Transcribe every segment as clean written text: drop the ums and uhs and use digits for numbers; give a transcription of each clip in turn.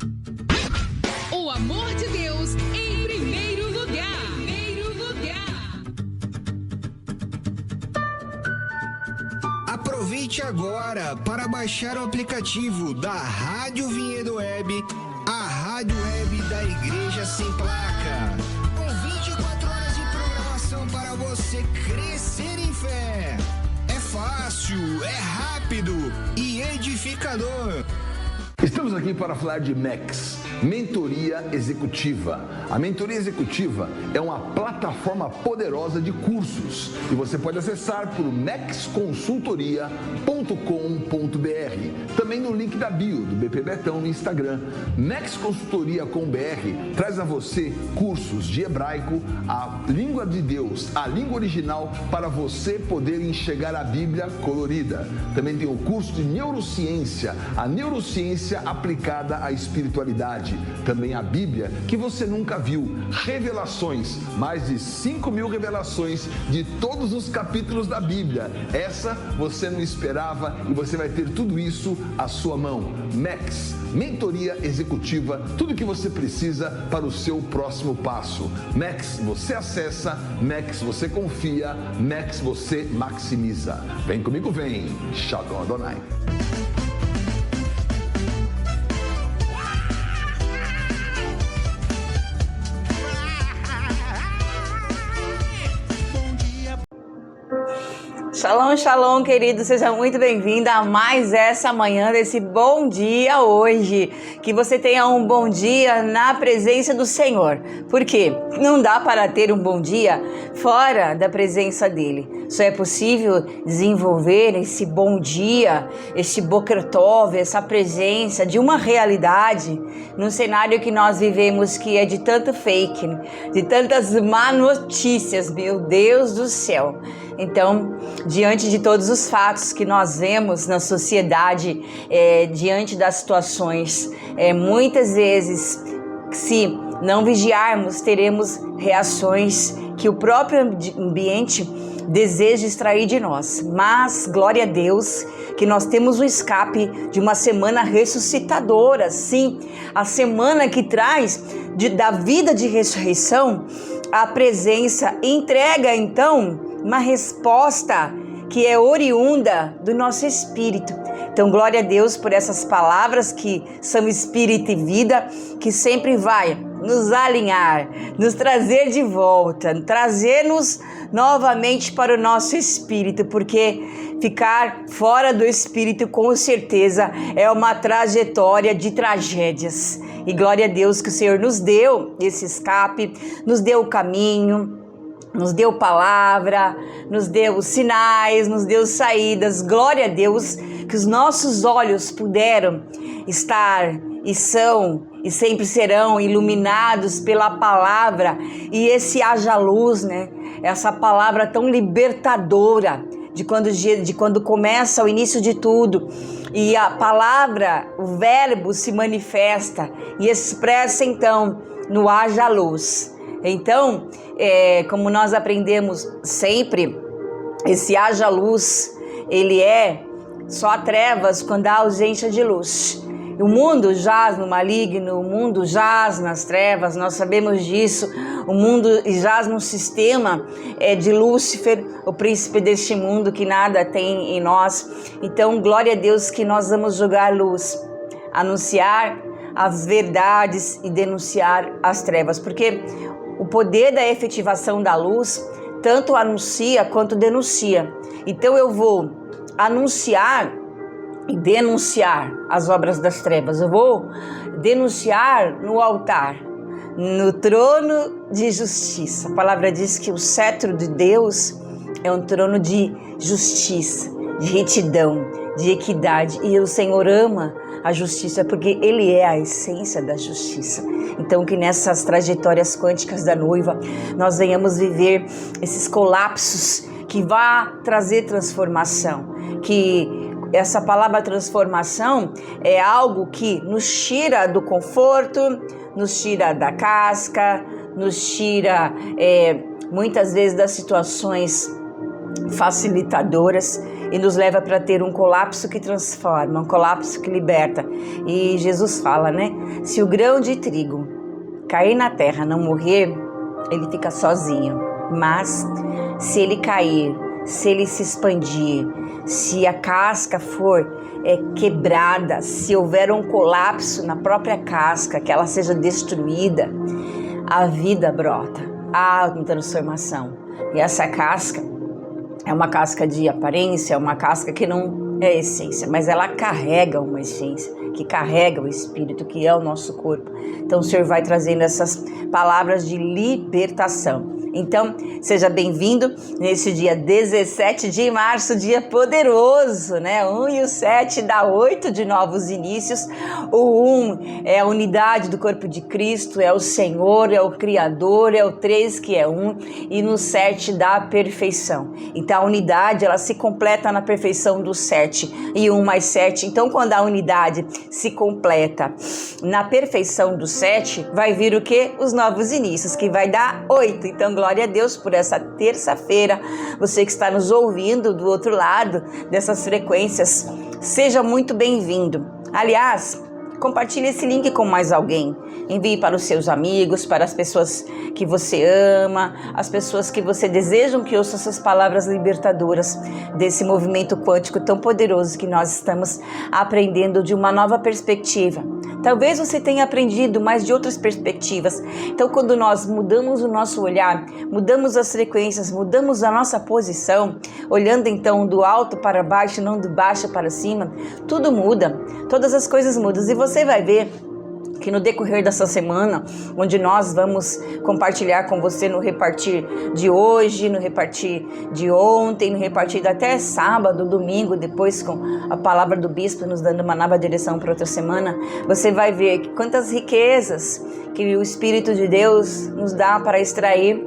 O amor de Deus em primeiro lugar. Aproveite agora para baixar o aplicativo da Rádio Vinhedo Web, a rádio web da Igreja Sem Placa. Com 24 horas de programação para você crescer em fé. É fácil, é rápido e edificador. Estamos aqui para falar de MEX, Mentoria Executiva. A Mentoria Executiva é uma plataforma poderosa de cursos e você pode acessar por mexconsultoria.com.br. Também no link da bio do BP Betão no Instagram. MEX Consultoria com BR traz a você cursos de hebraico, a língua de Deus, a língua original, para você poder enxergar a Bíblia colorida. Também tem o curso de neurociência, a neurociência aplicada à espiritualidade. Também a Bíblia que você nunca viu, revelações, mais de 5.000 revelações de todos os capítulos da Bíblia. Essa você não esperava e você vai ter tudo isso à sua mão. MEX, Mentoria Executiva, tudo que você precisa para o seu próximo passo. MEX você acessa, MEX você confia, MEX você maximiza. Vem comigo, vem. Shalom Adonai. Shalom, shalom, querido, seja muito bem-vindo a mais essa manhã desse bom dia hoje. Que você tenha um bom dia na presença do Senhor. Porque não dá para ter um bom dia fora da presença dele. Só é possível desenvolver esse bom dia, esse Boker Tov, essa presença de uma realidade num cenário que nós vivemos que é de tanto fake, de tantas má notícias, meu Deus do céu. Então, diante de todos os fatos que nós vemos na sociedade, diante das situações, muitas vezes, se não vigiarmos, teremos reações que o próprio ambiente deseja extrair de nós. Mas, glória a Deus, que nós temos o escape de uma semana ressuscitadora, sim, a semana que traz da vida de ressurreição, a presença entrega, então, uma resposta que é oriunda do nosso espírito. Então, glória a Deus por essas palavras que são espírito e vida, que sempre vai nos alinhar, nos trazer de volta, trazer-nos novamente para o nosso espírito, porque ficar fora do espírito, com certeza, é uma trajetória de tragédias. E glória a Deus que o Senhor nos deu esse escape, nos deu o caminho, nos deu palavra, nos deu sinais, nos deu saídas. Glória a Deus que os nossos olhos puderam estar e são e sempre serão iluminados pela palavra. E esse haja luz, né? Essa palavra tão libertadora de quando começa o início de tudo. E a palavra, o verbo se manifesta e expressa então no haja luz. Então, como nós aprendemos sempre, esse haja luz, ele é só trevas quando há ausência de luz. O mundo jaz no maligno, o mundo jaz nas trevas, nós sabemos disso. O mundo jaz num sistema de Lúcifer, o príncipe deste mundo que nada tem em nós. Então, glória a Deus que nós vamos jogar luz, anunciar as verdades e denunciar as trevas, porque o poder da efetivação da luz tanto anuncia quanto denuncia. Então eu vou anunciar e denunciar as obras das trevas. Eu vou denunciar no altar, no trono de justiça. A palavra diz que o cetro de Deus é um trono de justiça, de retidão, de equidade. E o Senhor ama a justiça porque Ele é a essência da justiça. Então que nessas trajetórias quânticas da noiva nós venhamos viver esses colapsos que vá trazer transformação, que essa palavra transformação é algo que nos tira do conforto, nos tira da casca, nos tira muitas vezes das situações facilitadoras e nos leva para ter um colapso que transforma, um colapso que liberta. E Jesus fala, né? Se o grão de trigo cair na terra, não morrer, ele fica sozinho. Mas se ele cair, se ele se expandir, se a casca for quebrada, se houver um colapso na própria casca, que ela seja destruída, a vida brota, há uma transformação. E essa casca é uma casca de aparência, é uma casca que não é essência, mas ela carrega uma essência, que carrega o Espírito, que é o nosso corpo. Então o Senhor vai trazendo essas palavras de libertação. Então, seja bem-vindo nesse dia 17 de março, dia poderoso, né? 1 e o 7 dá 8 de novos inícios. O 1 é a unidade do corpo de Cristo, é o Senhor, é o Criador, é o 3 que é 1, e no 7 dá a perfeição. Então, a unidade, ela se completa na perfeição do 7 e 1 mais 7. Então, quando a unidade se completa na perfeição do 7, vai vir o quê? Os novos inícios, que vai dar 8. Então, glória a Deus por essa terça-feira. Você que está nos ouvindo do outro lado dessas frequências, seja muito bem-vindo. Aliás, compartilhe esse link com mais alguém. Envie para os seus amigos, para as pessoas que você ama, as pessoas que você deseja que ouçam essas palavras libertadoras desse movimento quântico tão poderoso que nós estamos aprendendo de uma nova perspectiva. Talvez você tenha aprendido mais de outras perspectivas. Então, quando nós mudamos o nosso olhar, mudamos as frequências, mudamos a nossa posição, olhando então do alto para baixo, não do baixo para cima, tudo muda, todas as coisas mudam. E você vai ver que no decorrer dessa semana, onde nós vamos compartilhar com você no repartir de hoje, no repartir de ontem, no repartir até sábado, domingo, depois com a palavra do bispo nos dando uma nova direção para outra semana, você vai ver quantas riquezas que o Espírito de Deus nos dá para extrair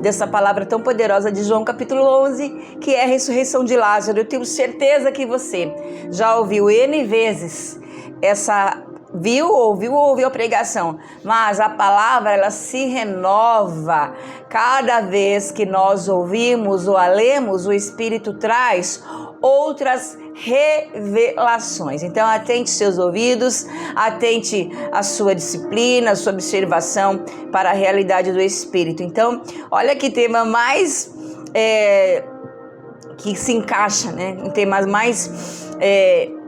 dessa palavra tão poderosa de João capítulo 11, que é a ressurreição de Lázaro. Eu tenho certeza que você já ouviu N vezes ouviu a pregação, mas a palavra, ela se renova cada vez que nós ouvimos ou a lemos. O Espírito traz outras revelações. Então, atente seus ouvidos, atente a sua disciplina, a sua observação para a realidade do Espírito. Então, olha que tema mais que se encaixa, né? Em temas mais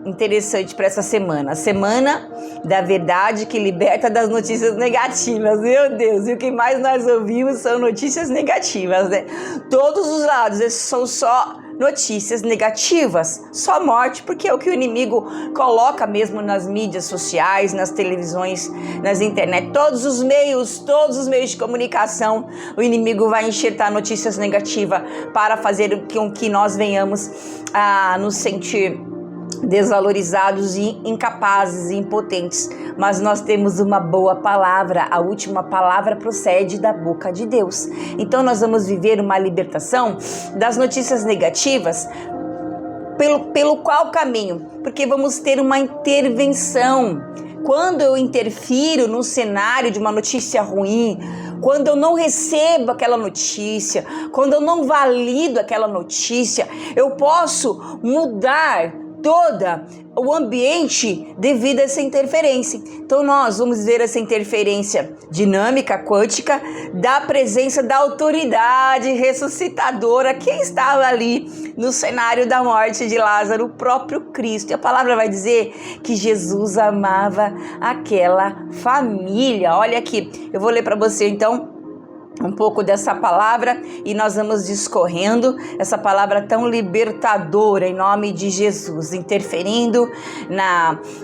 interessante para essa semana. A semana da verdade que liberta das notícias negativas. Meu Deus, e o que mais nós ouvimos são notícias negativas, né? Todos os lados, esses são só notícias negativas, só morte, porque é o que o inimigo coloca mesmo nas mídias sociais, nas televisões, nas internet, todos os meios de comunicação, o inimigo vai enxertar notícias negativas para fazer com que nós venhamos a nos sentir desvalorizados e incapazes e impotentes. Mas nós temos uma boa palavra, a última palavra procede da boca de Deus. Então nós vamos viver uma libertação das notícias negativas. Pelo qual caminho? Porque vamos ter uma intervenção. Quando eu interfiro no cenário de uma notícia ruim, quando eu não recebo aquela notícia, quando eu não valido aquela notícia, eu posso mudar todo o ambiente devido a essa interferência. Então nós vamos ver essa interferência dinâmica, quântica, da presença da autoridade ressuscitadora que estava ali no cenário da morte de Lázaro, o próprio Cristo. E a palavra vai dizer que Jesus amava aquela família. Olha aqui, eu vou ler para você então um pouco dessa palavra e nós vamos discorrendo essa palavra tão libertadora em nome de Jesus, interferindo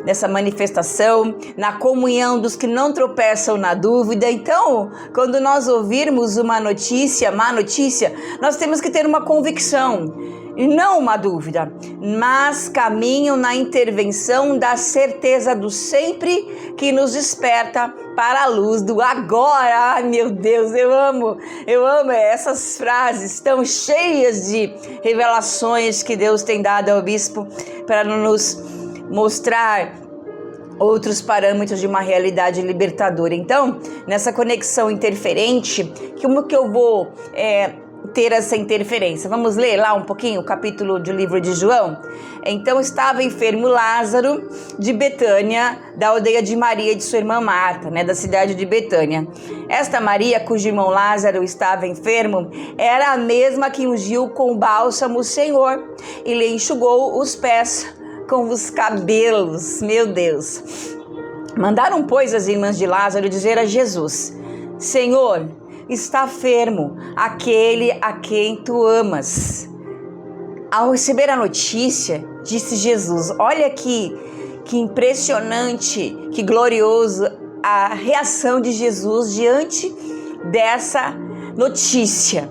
nessa manifestação, na comunhão dos que não tropeçam na dúvida. Então, quando nós ouvirmos uma notícia, má notícia, nós temos que ter uma convicção e não uma dúvida, mas caminho na intervenção da certeza do sempre que nos desperta para a luz do agora. Ai, meu Deus, eu amo essas frases tão cheias de revelações que Deus tem dado ao bispo para nos mostrar outros parâmetros de uma realidade libertadora. Então, nessa conexão interferente, como que eu vou ter essa interferência. Vamos ler lá um pouquinho o capítulo do livro de João? Então estava enfermo Lázaro de Betânia, da aldeia de Maria e de sua irmã Marta, da cidade de Betânia. Esta Maria, cujo irmão Lázaro estava enfermo, era a mesma que ungiu com bálsamo o Senhor e lhe enxugou os pés com os cabelos. Meu Deus! Mandaram, pois, as irmãs de Lázaro dizer a Jesus: Senhor, está enfermo aquele a quem tu amas. Ao receber a notícia, disse Jesus: olha que impressionante, que glorioso a reação de Jesus diante dessa notícia.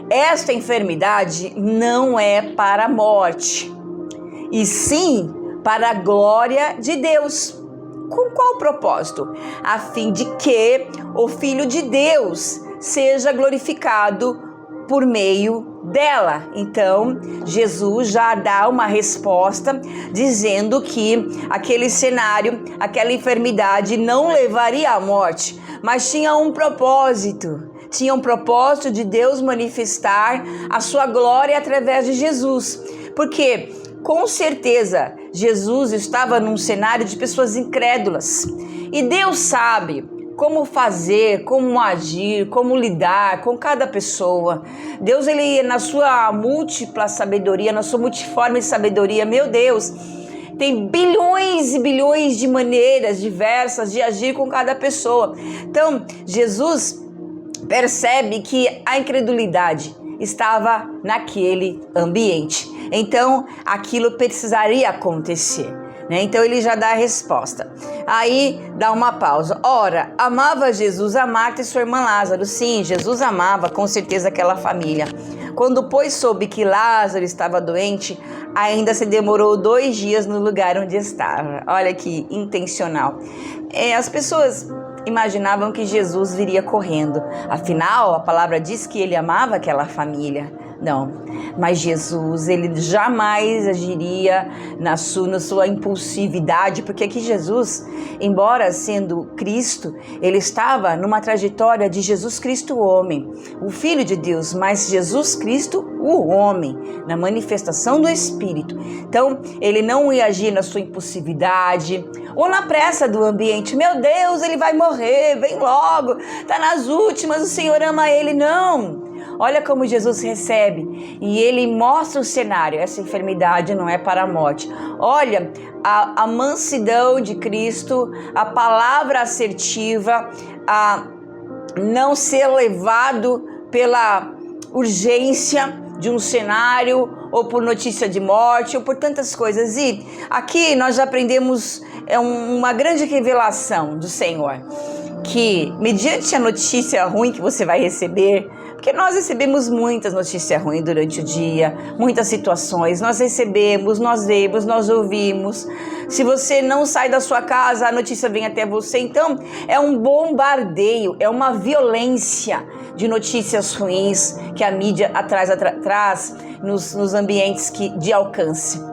Esta enfermidade não é para a morte, e sim para a glória de Deus. Com qual propósito? A fim de que o Filho de Deus seja glorificado por meio dela. Então, Jesus já dá uma resposta dizendo que aquele cenário, aquela enfermidade não levaria à morte, mas tinha um propósito. Tinha um propósito de Deus manifestar a sua glória através de Jesus. Porque com certeza, Jesus estava num cenário de pessoas incrédulas. E Deus sabe como fazer, como agir, como lidar com cada pessoa. Deus, ele na sua múltipla sabedoria, na sua multiforme sabedoria, meu Deus, tem bilhões e bilhões de maneiras diversas de agir com cada pessoa. Então, Jesus percebe que a incredulidade estava naquele ambiente. Então, aquilo precisaria acontecer, Então, ele já dá a resposta. Aí, dá uma pausa. Ora, amava Jesus a Marta e sua irmã Lázaro. Sim, Jesus amava com certeza aquela família. Quando, pois, soube que Lázaro estava doente, ainda se demorou 2 dias no lugar onde estava. Olha que intencional. As pessoas imaginavam que Jesus viria correndo. Afinal, a palavra diz que ele amava aquela família. Não, mas Jesus, ele jamais agiria na sua impulsividade, porque aqui Jesus, embora sendo Cristo, ele estava numa trajetória de Jesus Cristo homem, o Filho de Deus, mas Jesus Cristo o homem, na manifestação do Espírito. Então, ele não ia agir na sua impulsividade ou na pressa do ambiente. Meu Deus, ele vai morrer, vem logo, tá nas últimas, o Senhor ama ele. Não. Olha como Jesus recebe e ele mostra o cenário. Essa enfermidade não é para a morte. Olha a mansidão de Cristo, a palavra assertiva, a não ser levado pela urgência de um cenário ou por notícia de morte ou por tantas coisas. E aqui nós já aprendemos uma grande revelação do Senhor, que mediante a notícia ruim que você vai receber, porque nós recebemos muitas notícias ruins durante o dia, muitas situações, nós recebemos, nós vemos, nós ouvimos. Se você não sai da sua casa, a notícia vem até você. Então, é um bombardeio, é uma violência de notícias ruins que a mídia traz nos ambientes de alcance.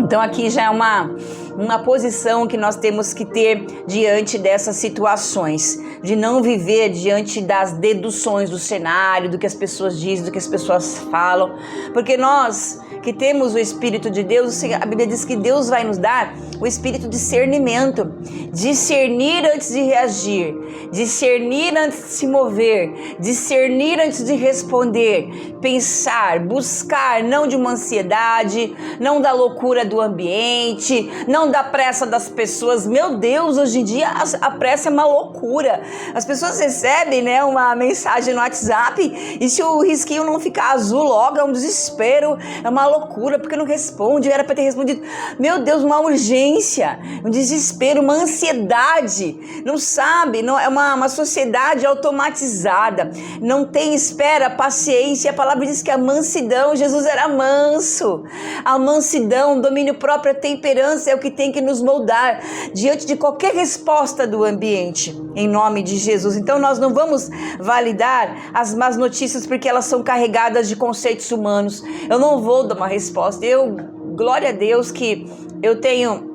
Então aqui já é uma posição que nós temos que ter diante dessas situações, de não viver diante das deduções do cenário, do que as pessoas dizem, do que as pessoas falam, porque nós que temos o Espírito de Deus, a Bíblia diz que Deus vai nos dar o espírito de discernimento, discernir antes de reagir, discernir antes de se mover, discernir antes de responder, pensar, buscar, não de uma ansiedade, não da loucura do ambiente, não da pressa das pessoas. Meu Deus, hoje em dia a pressa é uma loucura. As pessoas recebem, uma mensagem no WhatsApp e se o risquinho não ficar azul logo, é um desespero, é uma loucura, porque não responde, era para ter respondido. Meu Deus, uma urgência, um desespero, uma ansiedade, não sabe, não, é uma sociedade automatizada, não tem espera, paciência. A palavra diz que a mansidão, Jesus era manso, a mansidão, domínio próprio, a temperança é o que tem que nos moldar diante de qualquer resposta do ambiente, em nome de Jesus. Então nós não vamos validar as más notícias porque elas são carregadas de conceitos humanos. Eu não vou dar uma resposta. Glória a Deus que eu tenho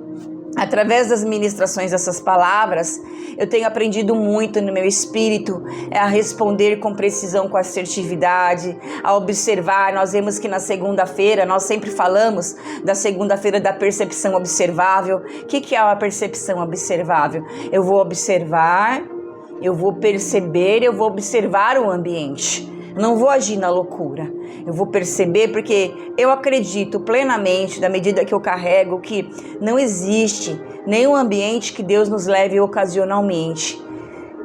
através das ministrações dessas palavras, eu tenho aprendido muito no meu espírito a responder com precisão, com assertividade, a observar. Nós vemos que na segunda-feira, nós sempre falamos da segunda-feira da percepção observável. O que é uma percepção observável? Eu vou observar, eu vou perceber, eu vou observar o ambiente. Não vou agir na loucura, eu vou perceber, porque eu acredito plenamente, na medida que eu carrego, que não existe nenhum ambiente que Deus nos leve ocasionalmente.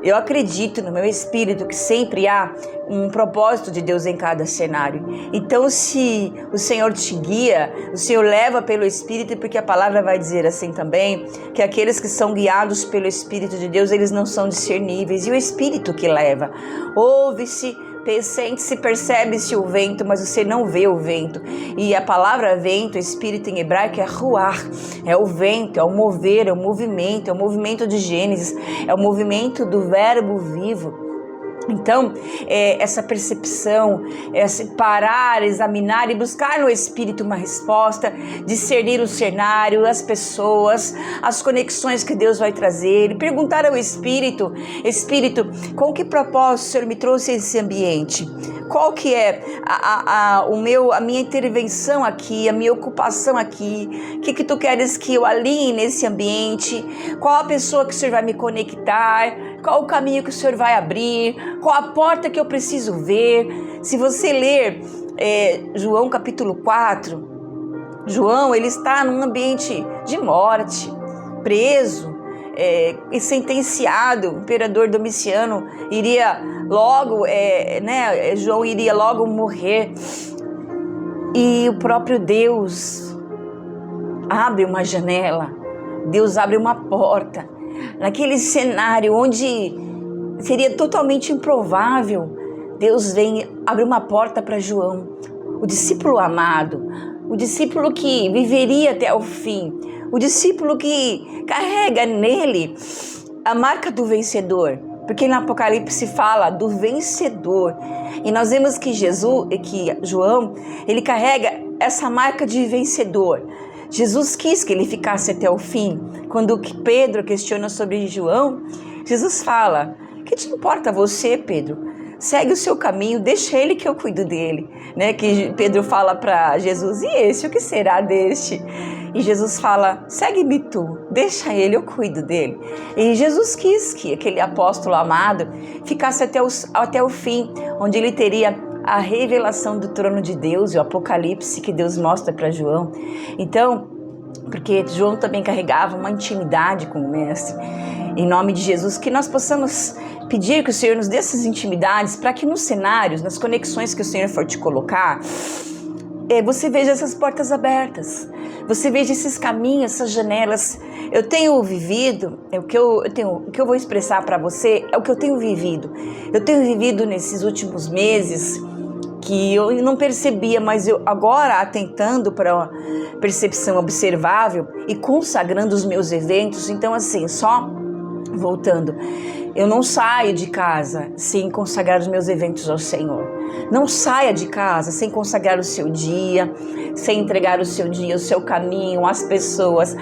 Eu acredito no meu espírito que sempre há um propósito de Deus em cada cenário. Então, se o Senhor te guia, o Senhor leva pelo Espírito, porque a palavra vai dizer assim também, que aqueles que são guiados pelo Espírito de Deus, eles não são discerníveis, e o Espírito que leva. Ouve-se, sente-se, percebe-se o vento, mas você não vê o vento. E a palavra vento, espírito em hebraico, é ruach, é o vento, é o mover, é o movimento de Gênesis, é o movimento do verbo vivo. Então, essa percepção, parar, examinar e buscar no Espírito uma resposta, discernir o cenário, as pessoas, as conexões que Deus vai trazer, e perguntar ao Espírito, com que propósito o Senhor me trouxe esse ambiente? Qual que é a minha intervenção aqui, a minha ocupação aqui? O que tu queres que eu alinhe nesse ambiente? Qual a pessoa que o Senhor vai me conectar? Qual o caminho que o Senhor vai abrir? Qual a porta que eu preciso ver? Se você ler João capítulo 4, João, ele está num ambiente de morte, preso, e sentenciado. O imperador Domiciano iria logo, João iria logo morrer. E o próprio Deus abre uma janela, Deus abre uma porta, naquele cenário onde seria totalmente improvável. Deus vem, abre uma porta para João, o discípulo amado, o discípulo que viveria até o fim, o discípulo que carrega nele a marca do vencedor, porque no Apocalipse fala do vencedor, e nós vemos que João, ele carrega essa marca de vencedor. Jesus quis que ele ficasse até o fim. Quando Pedro questiona sobre João, Jesus fala: que te importa você, Pedro? Segue o seu caminho, deixa ele que eu cuido dele. Que Pedro fala para Jesus: e esse, o que será deste? E Jesus fala: segue-me tu, deixa ele, eu cuido dele. E Jesus quis que aquele apóstolo amado ficasse até o fim, onde ele teria a revelação do trono de Deus e o Apocalipse que Deus mostra para João. Então, porque João também carregava uma intimidade com o Mestre. Em nome de Jesus, que nós possamos pedir que o Senhor nos dê essas intimidades, para que nos cenários, nas conexões que o Senhor for te colocar, você veja essas portas abertas, você veja esses caminhos, essas janelas. Eu tenho vivido, o que eu vou expressar para você é o que eu tenho vivido. Eu tenho vivido nesses últimos meses, que eu não percebia, mas eu agora, atentando para uma percepção observável e consagrando os meus eventos. Então, assim, só voltando, eu não saio de casa sem consagrar os meus eventos ao Senhor. Não saia de casa sem consagrar o seu dia, sem entregar o seu dia, o seu caminho, as pessoas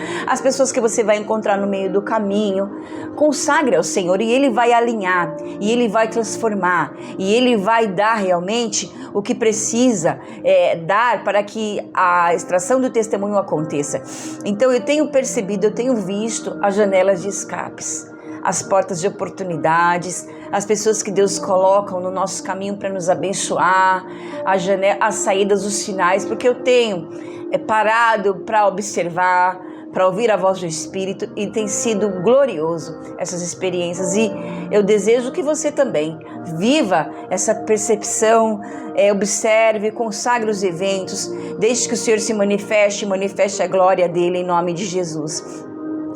que você vai encontrar no meio do caminho. Consagre ao Senhor, e Ele vai alinhar, e Ele vai transformar, e Ele vai dar realmente o que precisa dar para que a extração do testemunho aconteça. Então eu tenho percebido, eu tenho visto as janelas de escapes, as portas de oportunidades, as pessoas que Deus coloca no nosso caminho para nos abençoar, as saídas, os sinais, porque eu tenho parado para observar, para ouvir a voz do Espírito, e tem sido glorioso essas experiências. E eu desejo que você também viva essa percepção, observe, consagre os eventos, deixe que o Senhor se manifeste a glória dele, em nome de Jesus.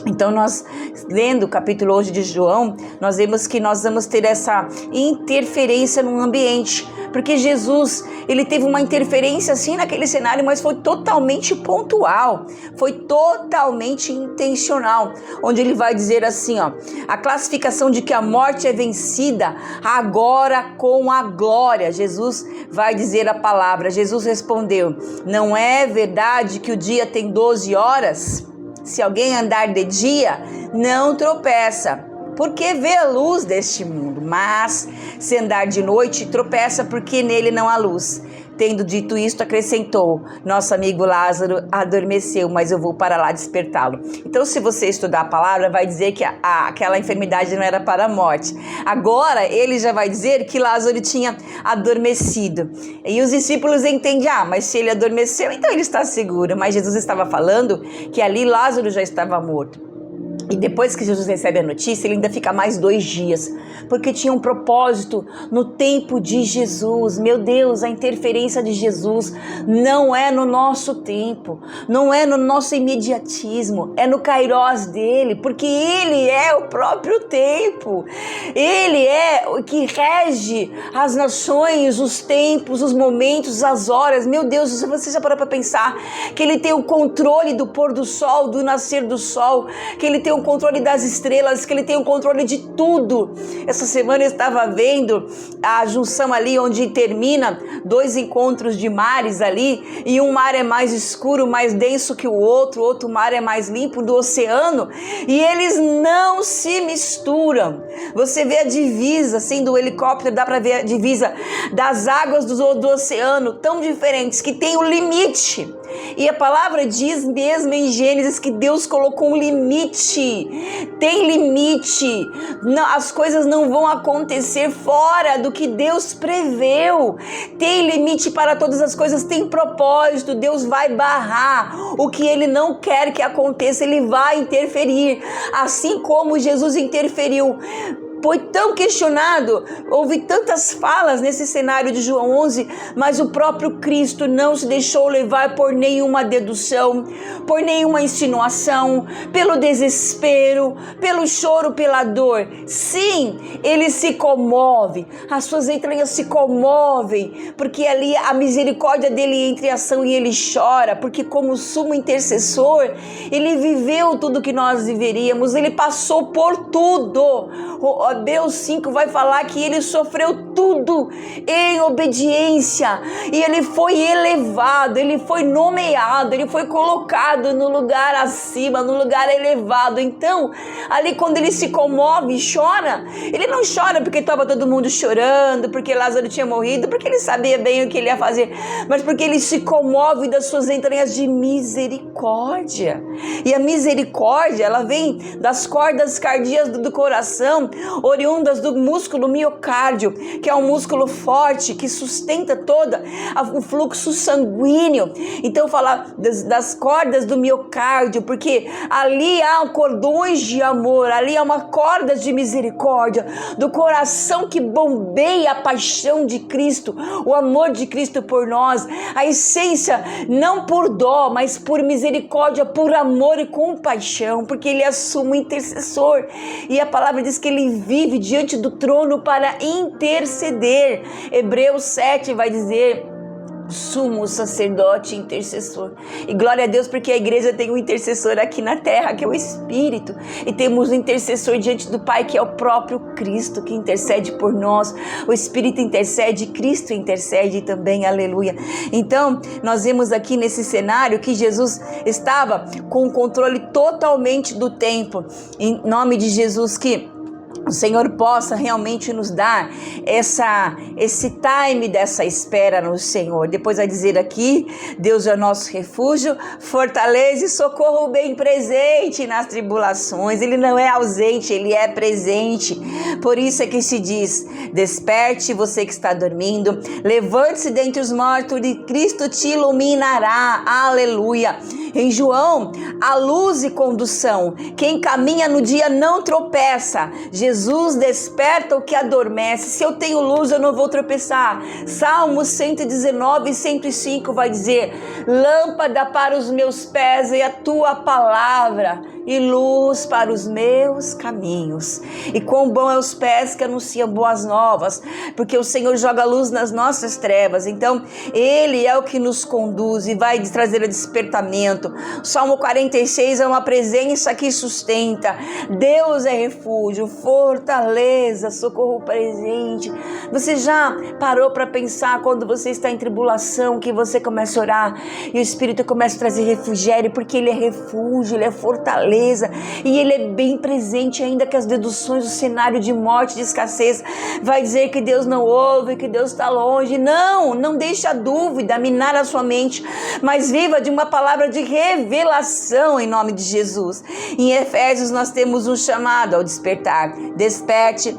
Então, nós, lendo o capítulo hoje de João, nós vemos que nós vamos ter essa interferência no ambiente, porque Jesus, ele teve uma interferência assim naquele cenário, mas foi totalmente pontual, foi totalmente intencional, onde ele vai dizer assim, a classificação de que a morte é vencida agora com a glória. Jesus vai dizer a palavra. Jesus respondeu: não é verdade que o dia tem 12 horas? Se alguém andar de dia, não tropeça, porque vê a luz deste mundo. Mas se andar de noite, tropeça, porque nele não há luz. Tendo dito isto, acrescentou: nosso amigo Lázaro adormeceu, mas eu vou para lá despertá-lo. Então, se você estudar a palavra, vai dizer que aquela enfermidade não era para a morte. Agora, ele já vai dizer que Lázaro tinha adormecido. E os discípulos entendem: mas se ele adormeceu, então ele está seguro. Mas Jesus estava falando que ali Lázaro já estava morto. E depois que Jesus recebe a notícia, ele ainda fica mais 2 dias, porque tinha um propósito no tempo de Jesus. Meu Deus, a interferência de Jesus não é no nosso tempo, não é no nosso imediatismo, é no kairós dele, porque ele é o próprio tempo. Ele é o que rege as nações, os tempos, os momentos, as horas. Meu Deus, você já parou para pensar que ele tem o controle do pôr do sol, do nascer do sol, que ele tem o controle das estrelas, que ele tem o controle de tudo. Essa semana eu estava vendo a junção ali onde termina 2 encontros de mares ali, e um mar é mais escuro, mais denso que o outro mar é mais limpo, do oceano, e eles não se misturam. Você vê a divisa, assim, do helicóptero, dá para ver a divisa das águas do oceano, tão diferentes, que tem um limite. E a palavra diz mesmo em Gênesis que Deus colocou um limite. Tem limite. Não, as coisas não vão acontecer fora do que Deus preveu. Tem limite para todas as coisas, tem propósito. Deus vai barrar o que Ele não quer que aconteça, Ele vai interferir. Assim como Jesus interferiu. Foi tão questionado, houve tantas falas nesse cenário de João 11, mas o próprio Cristo não se deixou levar por nenhuma dedução, por nenhuma insinuação, pelo desespero, pelo choro, pela dor. Sim, ele se comove, as suas entranhas se comovem, porque ali a misericórdia dele entra em ação e ele chora, porque como sumo intercessor, ele viveu tudo que nós viveríamos, ele passou por tudo. Hebreus 5 vai falar que ele sofreu tudo em obediência, e ele foi elevado, ele foi nomeado, ele foi colocado no lugar acima, no lugar elevado. Então, ali quando ele se comove e chora, ele não chora porque estava todo mundo chorando, porque Lázaro tinha morrido, porque ele sabia bem o que ele ia fazer, mas porque ele se comove das suas entranhas de misericórdia. E a misericórdia, ela vem das cordas cardíacas do coração, oriundas do músculo miocárdio, que é um músculo forte que sustenta todo o fluxo sanguíneo. Então fala das cordas do miocárdio, porque ali há cordões de amor, ali há uma corda de misericórdia, do coração que bombeia a paixão de Cristo, o amor de Cristo por nós, a essência não por dó, mas por misericórdia, por amor e compaixão, porque ele é sumo intercessor, e a palavra diz que ele vive diante do trono para interceder. Hebreus 7 vai dizer: sumo sacerdote intercessor. E glória a Deus, porque a igreja tem um intercessor aqui na terra, que é o Espírito, e temos um intercessor diante do Pai, que é o próprio Cristo, que intercede por nós. O Espírito intercede, Cristo intercede também, aleluia. Então nós vemos aqui nesse cenário que Jesus estava com o controle totalmente do tempo. Em nome de Jesus, que o Senhor possa realmente nos dar esse time dessa espera no Senhor. Depois vai dizer aqui: Deus é o nosso refúgio, fortaleza e socorro bem presente nas tribulações. Ele não é ausente, ele é presente. Por isso é que se diz: desperte você que está dormindo, levante-se dentre os mortos e Cristo te iluminará. Aleluia. Em João, a luz e condução. Quem caminha no dia não tropeça. Jesus desperta o que adormece. Se eu tenho luz, eu não vou tropeçar. Salmos 119 e 105 vai dizer: lâmpada para os meus pés e a tua palavra e luz para os meus caminhos. E quão bom é os pés que anunciam boas novas, porque o Senhor joga luz nas nossas trevas. Então, Ele é o que nos conduz e vai trazer despertamento. Salmo 46 é uma presença que sustenta. Deus é refúgio, fortaleza, socorro presente. Você já parou para pensar quando você está em tribulação, que você começa a orar e o Espírito começa a trazer refrigério, porque Ele é refúgio, Ele é fortaleza, e Ele é bem presente, ainda que as deduções do cenário de morte, de escassez, vai dizer que Deus não ouve, que Deus está longe. Não deixe a dúvida minar a sua mente, mas viva de uma palavra de revelação em nome de Jesus. Em Efésios nós temos um chamado ao despertar. Desperte,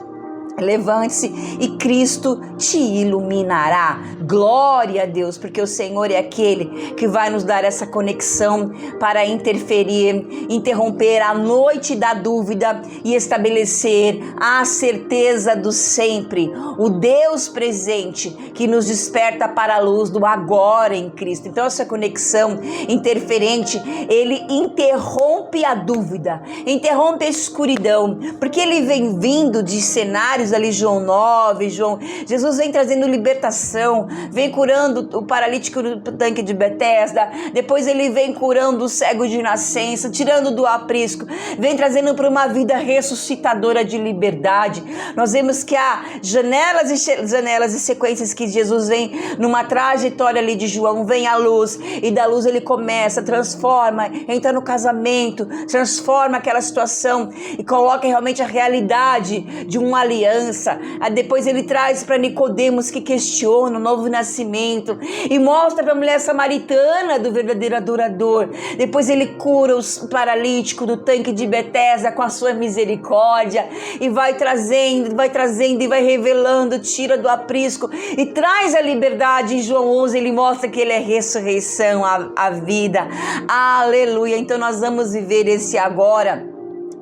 levante-se e Cristo te iluminará. Glória a Deus, porque o Senhor é aquele que vai nos dar essa conexão para interromper a noite da dúvida e estabelecer a certeza do sempre. O Deus presente que nos desperta para a luz do agora em Cristo. Então essa conexão interferente, ele interrompe a dúvida, interrompe a escuridão, porque ele vem vindo de cenários ali, João 9, Jesus vem trazendo libertação, vem curando o paralítico no tanque de Betesda, depois ele vem curando o cego de nascença, tirando do aprisco, vem trazendo para uma vida ressuscitadora de liberdade. Nós vemos que há janelas e sequências que Jesus vem numa trajetória ali de João, vem a luz, e da luz ele começa, transforma, entra no casamento, transforma aquela situação e coloca realmente a realidade de uma aliança. Depois ele traz para Nicodemos, que questiona o novo nascimento, e mostra para a mulher samaritana do verdadeiro adorador. Depois ele cura os paralíticos do tanque de Betesda com a sua misericórdia, e vai trazendo e vai revelando, tira do aprisco e traz a liberdade. Em João 11 ele mostra que ele é ressurreição, a vida. Aleluia. Então nós vamos viver esse agora.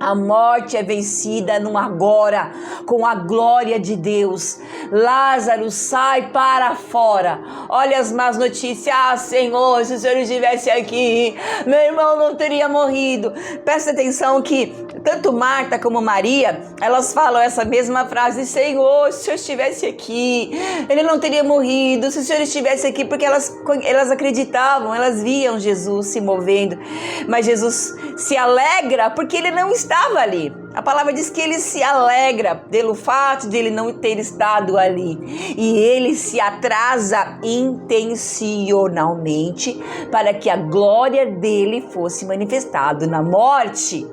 A morte é vencida no agora, com a glória de Deus. Lázaro, sai para fora. Olha as más notícias. Senhor, se o Senhor estivesse aqui, meu irmão não teria morrido. Presta atenção que tanto Marta como Maria, elas falam essa mesma frase: Senhor, se o Senhor estivesse aqui, ele não teria morrido. Se o Senhor estivesse aqui, porque elas acreditavam, elas viam Jesus se movendo. Mas Jesus se alegra porque ele não estava ali. A palavra diz que ele se alegra pelo fato de ele não ter estado ali. E ele se atrasa intencionalmente para que a glória dele fosse manifestada na morte.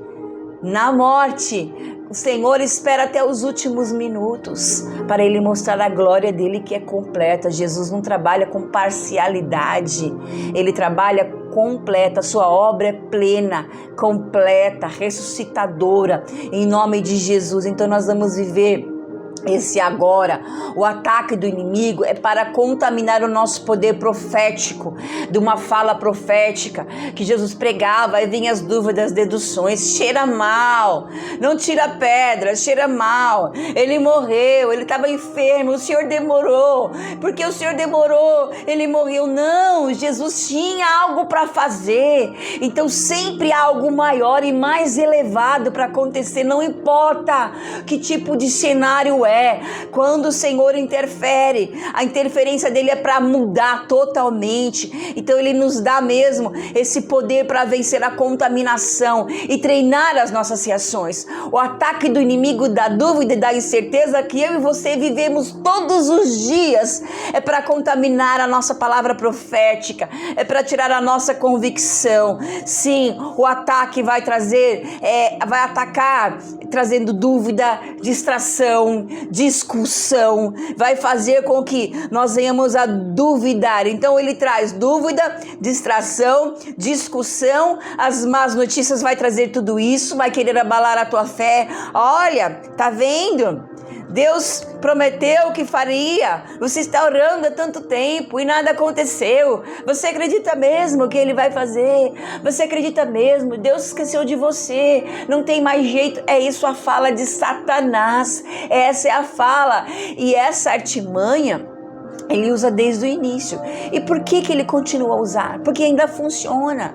Na morte, o Senhor espera até os últimos minutos para ele mostrar a glória dele, que é completa. Jesus não trabalha com parcialidade, ele trabalha completa, sua obra é plena, completa, ressuscitadora, em nome de Jesus. Então nós vamos viver esse agora. O ataque do inimigo é para contaminar o nosso poder profético, de uma fala profética que Jesus pregava, e vinha as dúvidas, deduções. Cheira mal, não tira pedra, cheira mal, ele morreu, ele estava enfermo, o Senhor demorou, porque o Senhor demorou, ele morreu. Não, Jesus tinha algo para fazer. Então sempre há algo maior e mais elevado para acontecer, não importa que tipo de cenário é. Quando o Senhor interfere, a interferência dele é para mudar totalmente. Então ele nos dá mesmo esse poder para vencer a contaminação e treinar as nossas reações. O ataque do inimigo da dúvida e da incerteza que eu e você vivemos todos os dias é para contaminar a nossa palavra profética, é para tirar a nossa convicção. Sim, o ataque vai atacar trazendo dúvida, distração, discussão, vai fazer com que nós venhamos a duvidar. Então ele traz dúvida, distração, discussão, as más notícias vai trazer tudo isso, vai querer abalar a tua fé. Olha, tá vendo? Deus prometeu que faria, você está orando há tanto tempo e nada aconteceu. Você acredita mesmo que ele vai fazer? Você acredita mesmo? Deus esqueceu de você, não tem mais jeito. É isso a fala de Satanás, essa é a fala, e essa artimanha ele usa desde o início. E por que ele continua a usar? Porque ainda funciona.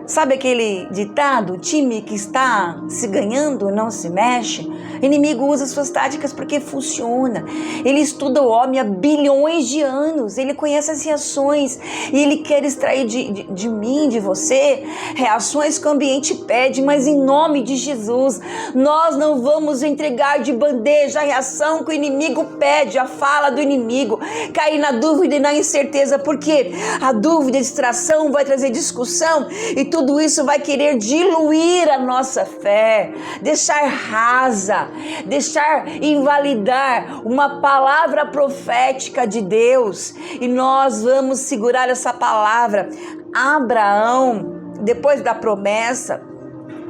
Sabe aquele ditado, o time que está se ganhando não se mexe? O inimigo usa suas táticas porque funciona. Ele estuda o homem há bilhões de anos, ele conhece as reações e ele quer extrair de mim, de você, reações que o ambiente pede, mas em nome de Jesus, nós não vamos entregar de bandeja a reação que o inimigo pede, a fala do inimigo, cair na dúvida e na incerteza, porque a dúvida e a distração vai trazer discussão e tudo isso vai querer diluir a nossa fé, deixar rasa, deixar invalidar uma palavra profética de Deus. E nós vamos segurar essa palavra. Abraão, depois da promessa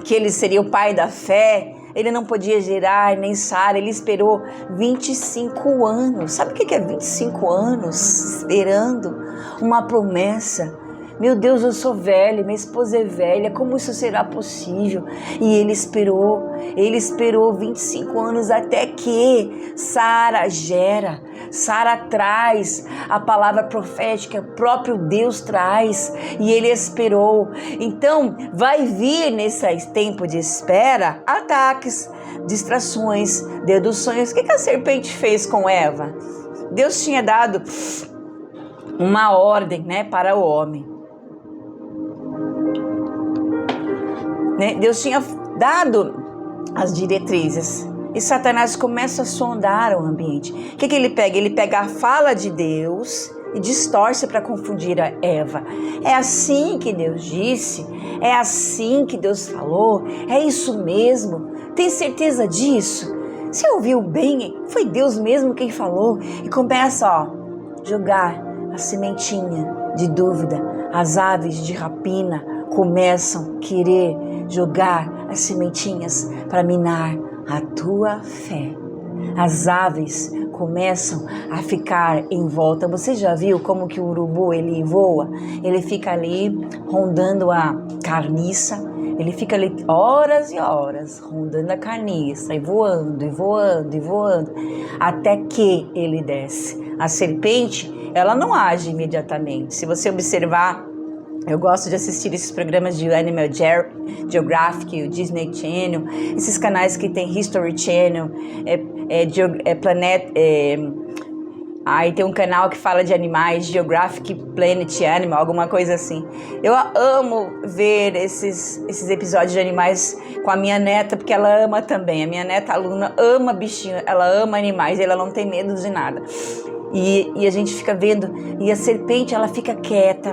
que ele seria o pai da fé, ele não podia gerar nem Sara, ele esperou 25 anos. Sabe o que é 25 anos esperando uma promessa? Meu Deus, eu sou velha, minha esposa é velha, como isso será possível? E ele esperou 25 anos até que Sara gera. Sara traz a palavra profética, o próprio Deus traz, e ele esperou. Então, vai vir nesse tempo de espera ataques, distrações, deduções. O que a serpente fez com Eva? Deus tinha dado uma ordem, para o homem. Deus tinha dado as diretrizes e Satanás começa a sondar o ambiente. O que ele pega? Ele pega a fala de Deus e distorce para confundir a Eva. É assim que Deus disse? É assim que Deus falou? É isso mesmo? Tem certeza disso? Você ouviu bem? Foi Deus mesmo quem falou? E começa a jogar a sementinha de dúvida. As aves de rapina começam a querer jogar as sementinhas para minar a tua fé. As aves começam a ficar em volta. Você já viu como que o urubu ele voa? Ele fica ali rondando a carniça. Ele fica ali horas e horas rondando a carniça e voando, e voando, e voando, até que ele desce. A serpente, ela não age imediatamente. Se você observar, eu gosto de assistir esses programas de Animal Geographic, o Disney Channel, esses canais que tem History Channel, aí tem um canal que fala de animais, Geographic Planet Animal, alguma coisa assim. Eu amo ver esses episódios de animais com a minha neta, porque ela ama também. A minha neta aluna ama bichinho, ela ama animais, ela não tem medo de nada. E a gente fica vendo, e a serpente ela fica quieta,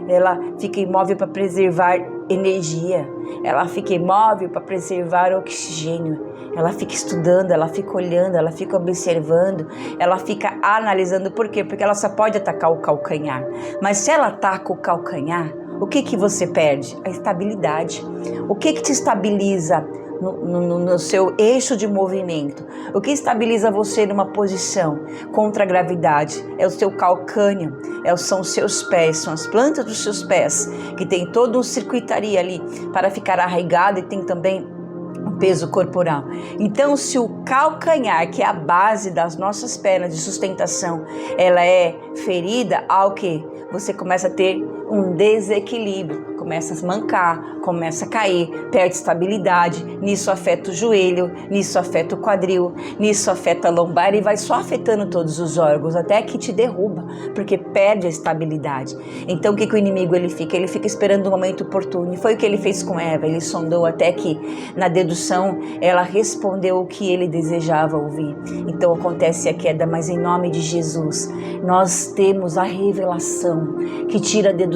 ela fica imóvel para preservar energia, ela fica imóvel para preservar oxigênio, ela fica estudando, ela fica olhando, ela fica observando, ela fica analisando. Por quê? Porque ela só pode atacar o calcanhar, mas se ela ataca o calcanhar, o que você perde? A estabilidade. O que te estabiliza no seu eixo de movimento? O que estabiliza você numa posição contra a gravidade? É o seu calcânio, são os seus pés, são as plantas dos seus pés, que tem toda uma circuitaria ali para ficar arraigado, e tem também o peso corporal. Então, se o calcanhar, que é a base das nossas pernas de sustentação, ela é ferida, ao que você começa a ter um desequilíbrio, começa a mancar, começa a cair, perde estabilidade, nisso afeta o joelho, nisso afeta o quadril, nisso afeta a lombar e vai só afetando todos os órgãos até que te derruba, porque perde a estabilidade. Então o que o inimigo ele fica? Ele fica esperando o momento oportuno, e foi o que ele fez com Eva. Ele sondou até que na dedução ela respondeu o que ele desejava ouvir. Então acontece a queda, mas em nome de Jesus nós temos a revelação que tira a dedução.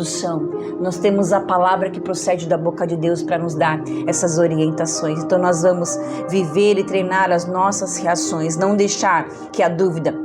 Nós temos a palavra que procede da boca de Deus para nos dar essas orientações. Então nós vamos viver e treinar as nossas reações, não deixar que a dúvida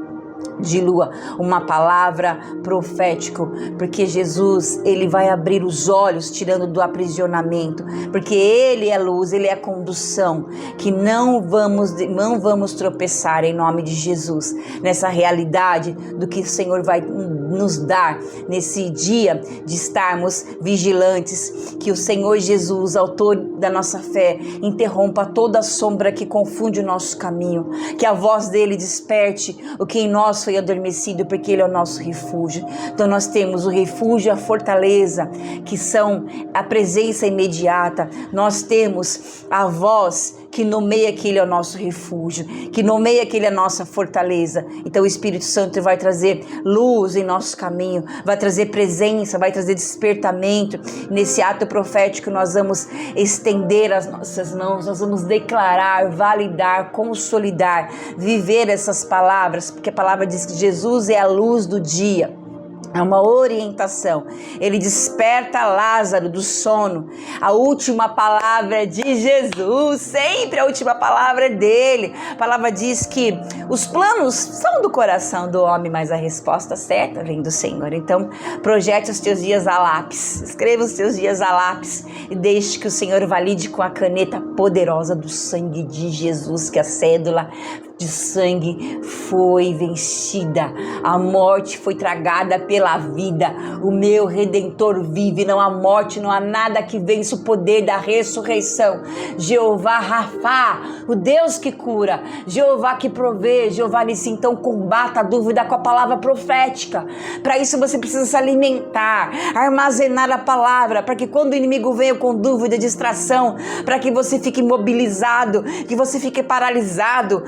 dilua uma palavra profética, porque Jesus, ele vai abrir os olhos, tirando do aprisionamento, porque ele é luz, ele é condução, que não vamos tropeçar em nome de Jesus, nessa realidade do que o Senhor vai nos dar nesse dia de estarmos vigilantes, que o Senhor Jesus, autor da nossa fé, interrompa toda sombra que confunde o nosso caminho, que a voz dele desperte o que em nós nós foi adormecido, porque Ele é o nosso refúgio. Então nós temos o refúgio e a fortaleza, que são a presença imediata. Nós temos a voz que nomeia que Ele é o nosso refúgio, que nomeia que Ele é a nossa fortaleza. Então o Espírito Santo vai trazer luz em nosso caminho, vai trazer presença, vai trazer despertamento. Nesse ato profético nós vamos estender as nossas mãos, nós vamos declarar, validar, consolidar, viver essas palavras, porque a palavra diz que Jesus é a luz do dia. É uma orientação. Ele desperta Lázaro do sono. A última palavra é de Jesus, sempre a última palavra é dele. A palavra diz que os planos são do coração do homem, mas a resposta certa vem do Senhor. Então, projete os teus dias a lápis, escreva os teus dias a lápis e deixe que o Senhor valide com a caneta poderosa do sangue de Jesus, que a cédula de sangue foi vencida, a morte foi tragada pela vida, o meu Redentor vive, não há morte, não há nada que vença o poder da ressurreição. Jeová Rafá, o Deus que cura, Jeová que provê, Jeová Nissi. Então combata a dúvida com a palavra profética. Para isso você precisa se alimentar, armazenar a palavra, para que quando o inimigo venha com dúvida, distração, para que você fique imobilizado, que você fique paralisado,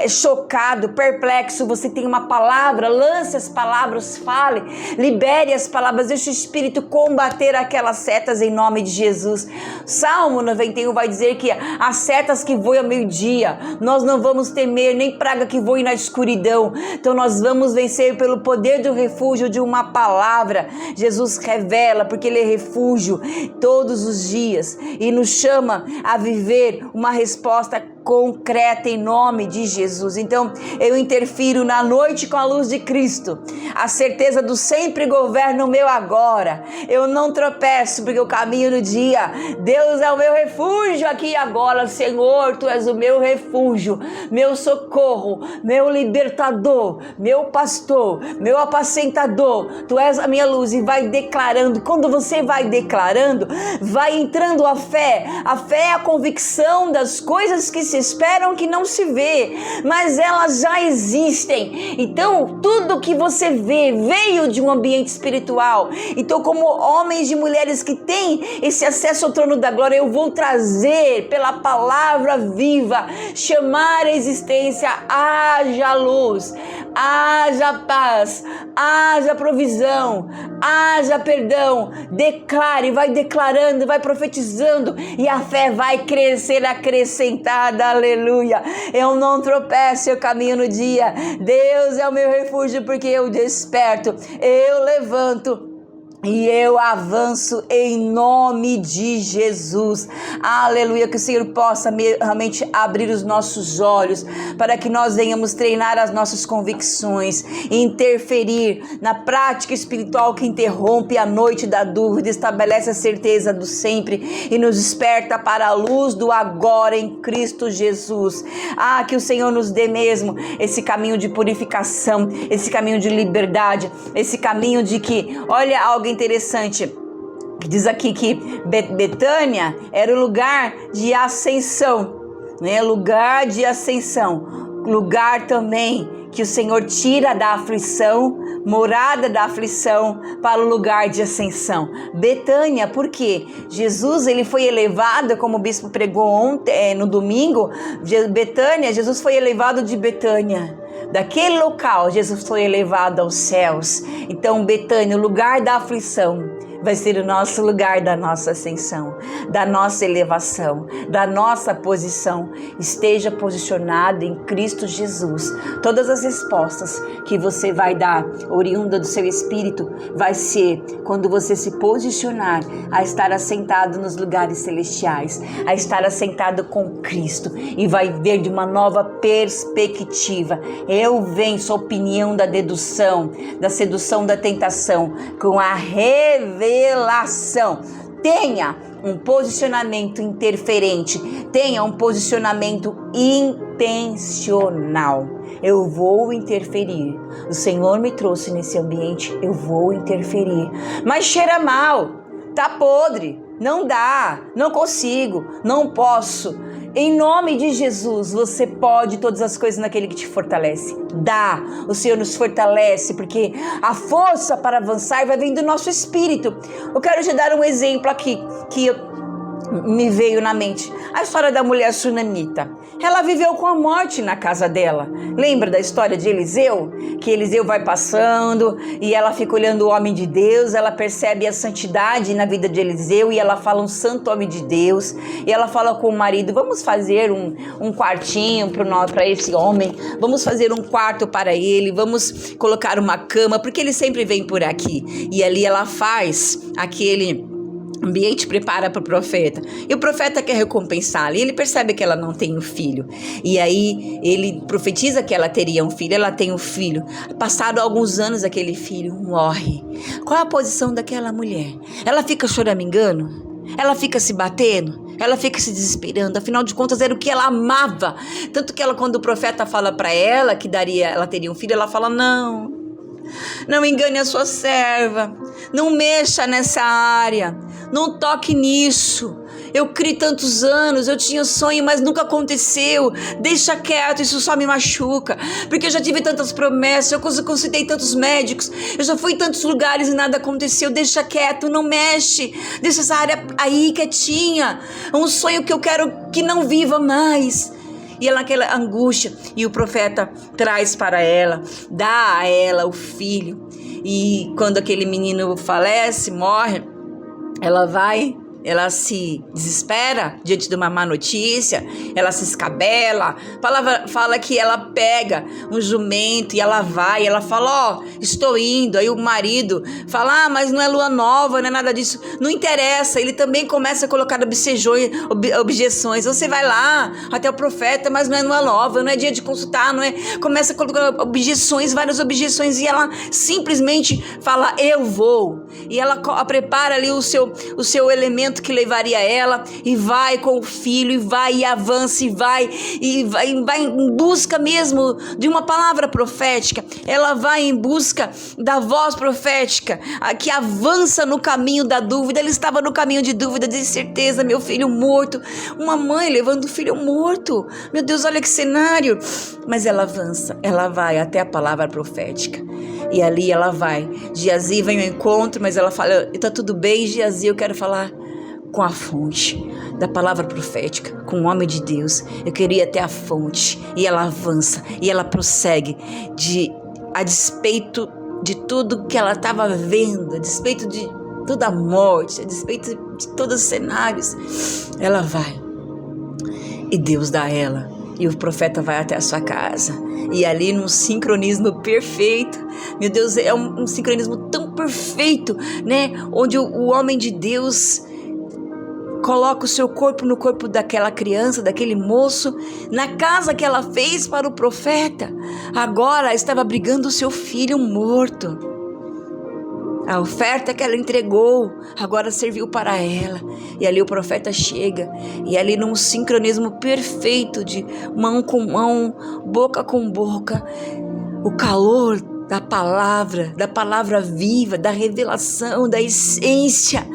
chocado, perplexo, você tem uma palavra, lance as palavras, fale, libere as palavras, deixe o Espírito combater aquelas setas em nome de Jesus. Salmo 91 vai dizer que as setas que voam ao meio-dia, nós não vamos temer, nem praga que voe na escuridão. Então nós vamos vencer pelo poder do refúgio de uma palavra. Jesus revela, porque Ele é refúgio todos os dias e nos chama a viver uma resposta concreta em nome de Jesus. Então eu interfiro na noite com a luz de Cristo. A certeza do sempre governa o meu agora. Eu não tropeço porque eu caminho no dia. Deus é o meu refúgio aqui e agora. Senhor, Tu és o meu refúgio, meu socorro, meu libertador, meu pastor, meu apacentador. Tu és a minha luz. E vai declarando. Quando você vai declarando, vai entrando a fé. A fé é a convicção das coisas que se esperam, que não se vê, mas elas já existem. Então tudo que você vê veio de um ambiente espiritual. Então, como homens e mulheres que têm esse acesso ao trono da glória, eu vou trazer pela palavra viva, chamar a existência, haja luz, haja paz, haja provisão, haja perdão. Declare, vai declarando, vai profetizando e a fé vai crescer acrescentada. Aleluia. Eu não tropeço, eu caminho no dia. Deus é o meu refúgio, porque eu desperto, eu levanto e eu avanço em nome de Jesus. Aleluia, que o Senhor possa realmente abrir os nossos olhos para que nós venhamos treinar as nossas convicções, interferir na prática espiritual que interrompe a noite da dúvida, estabelece a certeza do sempre e nos desperta para a luz do agora em Cristo Jesus. Que o Senhor nos dê mesmo esse caminho de purificação, esse caminho de liberdade, esse caminho de que, olha algo interessante, que diz aqui que Betânia era o lugar de ascensão, né? Lugar de ascensão, lugar também que o Senhor tira da aflição, morada da aflição, para o lugar de ascensão. Betânia, por quê? Jesus, ele foi elevado, como o bispo pregou ontem, no domingo, Betânia, Jesus foi elevado de Betânia. Daquele local, Jesus foi elevado aos céus. Então, Betânia, o lugar da aflição, vai ser o nosso lugar da nossa ascensão, da nossa elevação, da nossa posição. Esteja posicionado em Cristo Jesus. Todas as respostas que você vai dar, oriunda do seu espírito, vai ser quando você se posicionar a estar assentado nos lugares celestiais, a estar assentado com Cristo, e vai ver de uma nova perspectiva. Eu venço a opinião da dedução, da sedução, da tentação, com a revelação. Tenha um posicionamento interferente, tenha um posicionamento intencional. Eu vou interferir. O Senhor me trouxe nesse ambiente, eu vou interferir. Mas cheira mal, tá podre, não dá, não consigo, não posso. Em nome de Jesus, você pode todas as coisas naquele que te fortalece. O Senhor nos fortalece, porque a força para avançar vai vir do nosso espírito. Eu quero te dar um exemplo aqui, que me veio na mente. A história da mulher sunamita. Ela viveu com a morte na casa dela. Lembra da história de Eliseu? Que Eliseu vai passando e ela fica olhando o homem de Deus, ela percebe a santidade na vida de Eliseu e ela fala: um santo homem de Deus. E ela fala com o marido: vamos fazer um quartinho para esse homem, vamos fazer um quarto para ele, vamos colocar uma cama, porque ele sempre vem por aqui. E ali ela faz aquele ambiente, prepara para o profeta, e o profeta quer recompensá-la, e ele percebe que ela não tem um filho, e aí ele profetiza que ela teria um filho. Ela tem um filho. Passado alguns anos, aquele filho morre. Qual é a posição daquela mulher? Ela fica choramingando? Ela fica se batendo? Ela fica se desesperando? Afinal de contas, era o que ela amava. Tanto que ela, quando o profeta fala para ela que ela teria um filho, ela fala: não engane a sua serva, não mexa nessa área, não toque nisso. Eu criei tantos anos, eu tinha sonho, mas nunca aconteceu. Deixa quieto, isso só me machuca, porque eu já tive tantas promessas, eu consultei tantos médicos, eu já fui em tantos lugares e nada aconteceu. Deixa quieto, não mexe, deixa essa área aí quietinha. É um sonho que eu quero que não viva mais. E ela naquela angústia, e o profeta traz para ela, dá a ela o filho. E quando aquele menino falece, morre, ela se desespera diante de uma má notícia, ela se escabela. A palavra fala que ela pega um jumento e ela vai, ela fala: estou indo. Aí o marido fala: mas não é lua nova, não é nada disso. Não interessa, ele também começa a colocar objeções. Você vai lá até o profeta, mas não é lua nova, não é dia de consultar, não é. Começa a colocar várias objeções, e ela simplesmente fala: eu vou. E ela prepara ali o seu elemento que levaria ela, e vai com o filho, e vai e avança, e vai em busca mesmo de uma palavra profética. Ela vai em busca da voz profética que avança no caminho da dúvida. Ela estava no caminho de dúvida, de certeza: meu filho morto. Uma mãe levando o filho morto, meu Deus, olha que cenário. Mas ela avança, ela vai até a palavra profética, e ali ela vai. Geazi vem ao encontro, mas ela fala: está tudo bem, Geazi, eu quero falar com a fonte da palavra profética, com o homem de Deus. Eu queria ter a fonte. E ela avança, e ela prossegue, a despeito de tudo que ela estava vendo, a despeito de toda a morte, a despeito de todos os cenários. Ela vai, e Deus dá a ela, e o profeta vai até a sua casa, e ali num sincronismo perfeito, meu Deus, é um sincronismo tão perfeito, né? Onde o homem de Deus coloca o seu corpo no corpo daquela criança, daquele moço, na casa que ela fez para o profeta. Agora estava abrigando o seu filho morto. A oferta que ela entregou agora serviu para ela. E ali o profeta chega, e ali num sincronismo perfeito, de mão com mão, boca com boca, o calor da palavra viva, da revelação, da essência,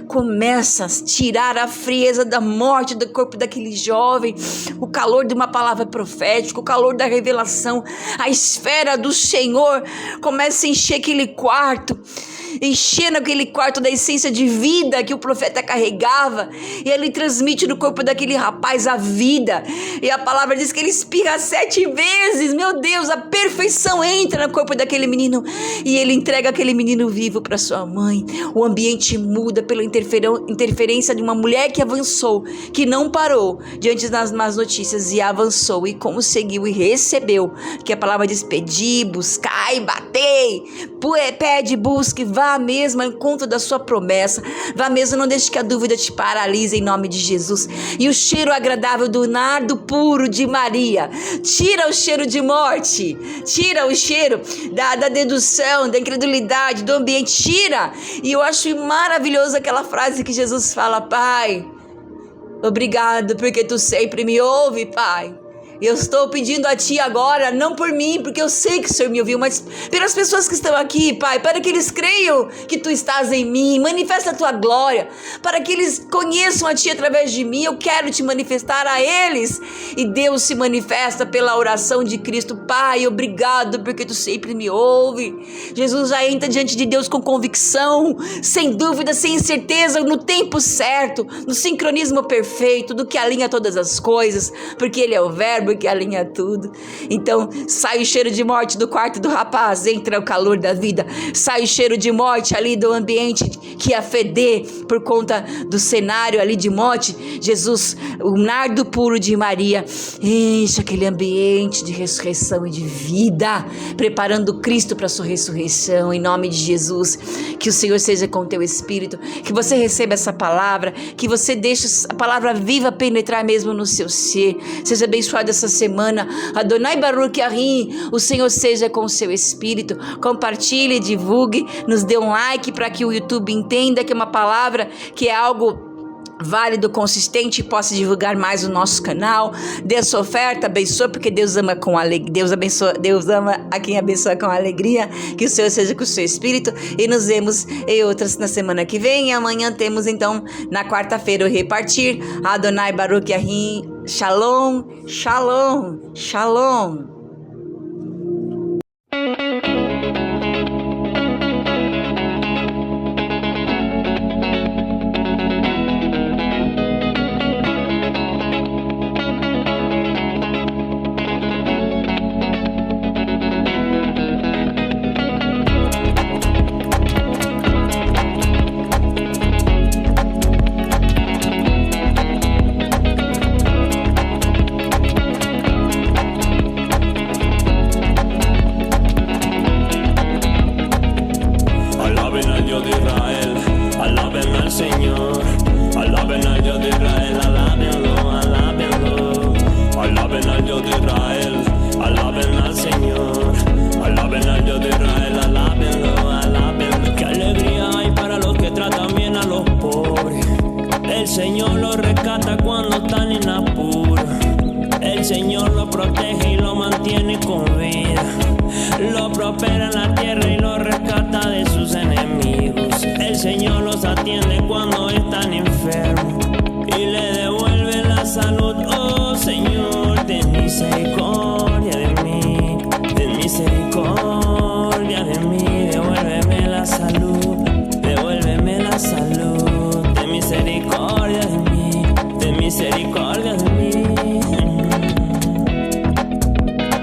começa a tirar a frieza da morte do corpo daquele jovem. O calor de uma palavra profética, o calor da revelação, a esfera do Senhor começa a encher aquele quarto, enchendo aquele quarto da essência de vida que o profeta carregava, e ele transmite no corpo daquele rapaz a vida, e a palavra diz que ele espirra 7 vezes, meu Deus, a perfeição entra no corpo daquele menino, e ele entrega aquele menino vivo para sua mãe. O ambiente muda pela interferência de uma mulher que avançou, que não parou diante das más notícias, e avançou, e conseguiu, e recebeu, que a palavra diz: pedi, buscai, batei, pede, busque, vá mesmo ao encontro da sua promessa, vá mesmo, não deixe que a dúvida te paralise, em nome de Jesus. E o cheiro agradável do nardo puro de Maria tira o cheiro de morte, tira o cheiro da dedução, da incredulidade, do ambiente, tira. E eu acho maravilhoso aquela frase que Jesus fala: Pai, obrigado porque tu sempre me ouve, Pai. Eu estou pedindo a Ti agora, não por mim, porque eu sei que o Senhor me ouviu, mas pelas pessoas que estão aqui, Pai, para que eles creiam que Tu estás em mim, manifesta a Tua glória, para que eles conheçam a Ti através de mim. Eu quero Te manifestar a eles, e Deus se manifesta pela oração de Cristo. Pai, obrigado, porque Tu sempre me ouve. Jesus já entra diante de Deus com convicção, sem dúvida, sem incerteza, no tempo certo, no sincronismo perfeito, do que alinha todas as coisas, porque Ele é o Verbo que alinha tudo. Então sai o cheiro de morte do quarto do rapaz, entra o calor da vida. Sai o cheiro de morte ali do ambiente que ia feder por conta do cenário ali de morte. Jesus, o nardo puro de Maria, enche aquele ambiente de ressurreição e de vida, preparando Cristo para a sua ressurreição. Em nome de Jesus, que o Senhor seja com o teu espírito, que você receba essa palavra, que você deixe a palavra viva penetrar mesmo no seu ser. Seja abençoado essa semana. Adonai Baruch Yahim, o Senhor seja com o seu espírito. Compartilhe, divulgue, nos dê um like para que o YouTube entenda que é uma palavra que é algo válido, consistente, e possa divulgar mais o nosso canal. Dê a sua oferta, abençoe, porque Deus ama com alegria. Deus ama a quem abençoa com alegria. Que o Senhor seja com o seu espírito, e nos vemos em outras na semana que vem. E amanhã temos então na quarta-feira o repartir. Adonai Baruch Yahim. Shalom, shalom, shalom. El Señor lo rescata cuando están en apuro. El Señor lo protege y lo mantiene con vida. Lo prospera en la tierra y lo rescata de sus enemigos. El Señor los atiende cuando están enfermos y le devuelve la salud. Oh Señor, ten misericordia de mí. Ten misericordia de mí. Devuélveme la salud. Devuélveme la salud. Ten misericordia de mí. Ten misericordia de mí.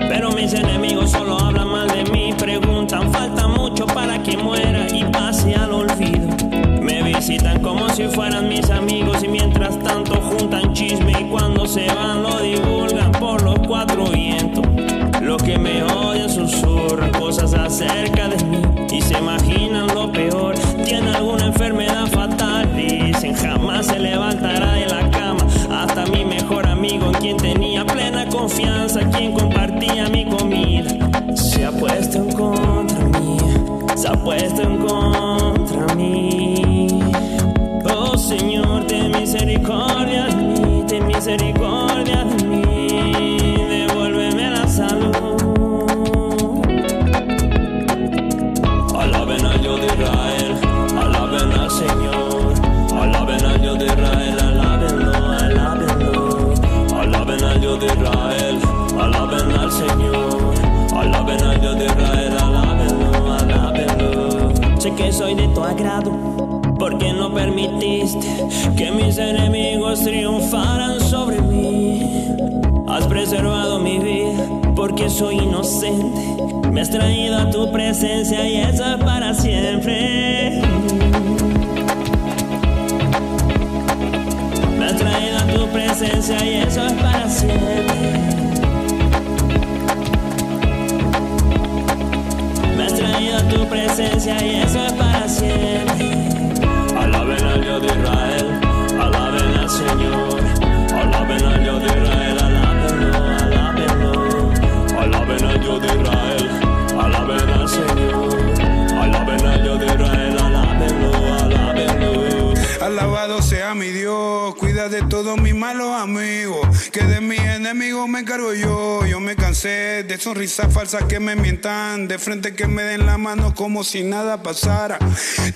Pero mis enemigos solo hablan mal de mí. Preguntan, falta mucho para que muera y pase al olvido. Me visitan como si fueran mis amigos y mientras tanto juntan chisme y cuando se van lo divulgan por los cuatro vientos. Los que me odian susurran cosas acerca de mí y se imaginan lo peor. Tiene alguna enfermedad fatal, dicen, jamás se levantará de la cama. Hasta mi mejor amigo, en quien tenía plena confianza, quien compartía mi comida, se ha puesto en contra mía, se ha puesto en contra mí. Oh Señor, ten misericordia de mí, ten misericordia de mí, devuélveme la salud. Alaben al Dios de Israel, alaben al Señor, alaben al Dios de Israel, alábenlo, alábenlo. Alaben al Dios de Israel, alaben al Señor, alaben al Dios de Israel, alábenlo, alábenlo. Sé que soy de tu agrado, porque no permitiste que mis enemigos triunfaran sobre mí. Has preservado mi vida, porque soy inocente. Me has traído a tu presencia y eso es para siempre. Me has traído a tu presencia y eso es para siempre. Me has traído a tu presencia y eso es para siempre. Alaben al Dios de Israel, alaben al Señor, alaben al Dios de Israel, alábenlo, alábenlo. Alaben al Dios de Israel, alaben al Señor, alaben al Dios de Israel, alábenlo, alábenlo. Alabado sea mi Dios, cuida de todos mis malos amigos, que de mi enemigo enemigo me encargo yo me cansé de sonrisas falsas que me mientan, de frente que me den la mano como si nada pasara.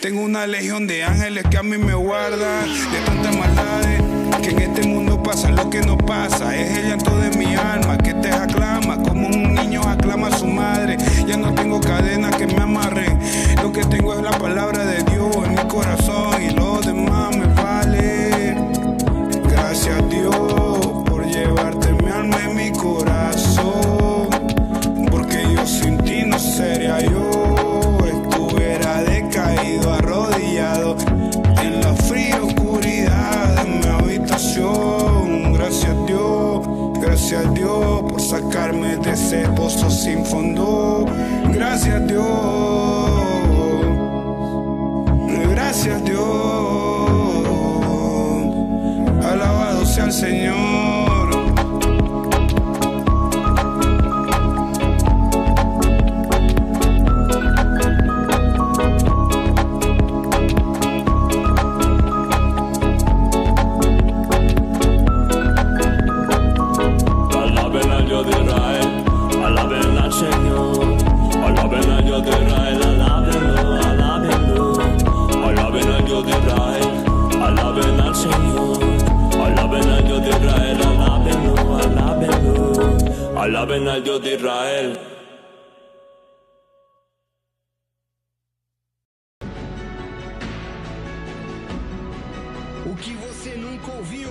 Tengo una legión de ángeles que a mí me guardan de tantas maldades, que en este mundo pasa lo que no pasa. Es el llanto de mi alma que te aclama, como un niño aclama a su madre. Ya no tengo cadenas que me amarren, lo que tengo es la palabra de Dios en mi corazón y lo demás me vale. Gracias a Dios por llevarte mi alma y mi corazón, porque yo sin ti no sería yo, estuviera decaído, arrodillado en la fría oscuridad de mi habitación. Gracias a Dios por sacarme de ese pozo sin fondo. Gracias a Dios, gracias a Dios, alabado sea el Señor. Alaben al Dios de Israel. O que você nunca ouviu.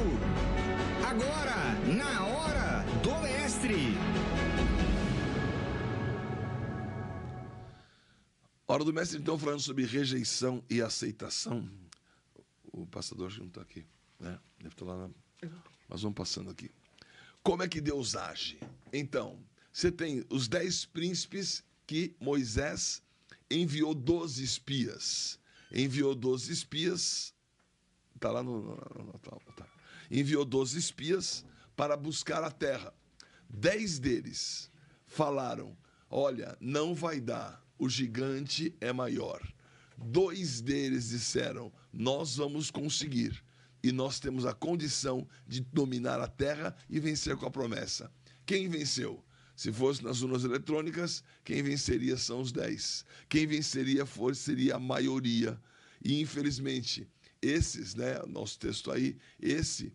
Agora, na hora do mestre. Hora do mestre, então, falando sobre rejeição e aceitação. O passador não está aqui, né? Deve estar lá, mas vamos passando aqui. Como é que Deus age? Então, você tem os 10 príncipes que Moisés enviou 12 espias. Enviou 12 espias, está lá tá. Enviou 12 espias para buscar a terra. 10 deles falaram, olha, não vai dar, o gigante é maior. 2 deles disseram, nós vamos conseguir. E nós temos a condição de dominar a terra e vencer com a promessa. Quem venceu? Se fosse nas urnas eletrônicas, quem venceria são os 10. Quem venceria seria a maioria. E, infelizmente, esses, né, nosso texto aí, esses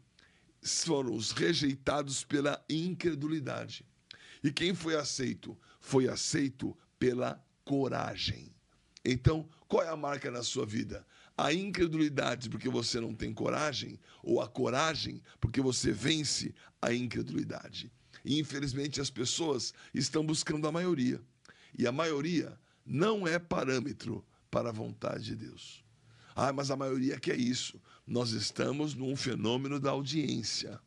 foram os rejeitados pela incredulidade. E quem foi aceito? Foi aceito pela coragem. Então, qual é a marca na sua vida? A incredulidade porque você não tem coragem, ou a coragem porque você vence a incredulidade. E, infelizmente, as pessoas estão buscando a maioria. E a maioria não é parâmetro para a vontade de Deus. Ah, mas a maioria quer isso. Nós estamos num fenômeno da audiência.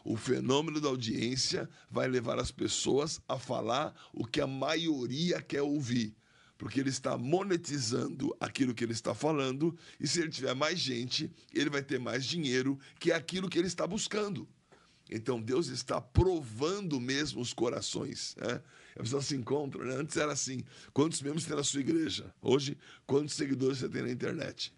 O fenômeno da audiência vai levar as pessoas a falar o que a maioria quer ouvir. Porque ele está monetizando aquilo que ele está falando, e se ele tiver mais gente, ele vai ter mais dinheiro, que é aquilo que ele está buscando. Então, Deus está provando mesmo os corações, né? As pessoas se encontram, né? Antes era assim, quantos membros tem na sua igreja? Hoje, quantos seguidores você tem na internet?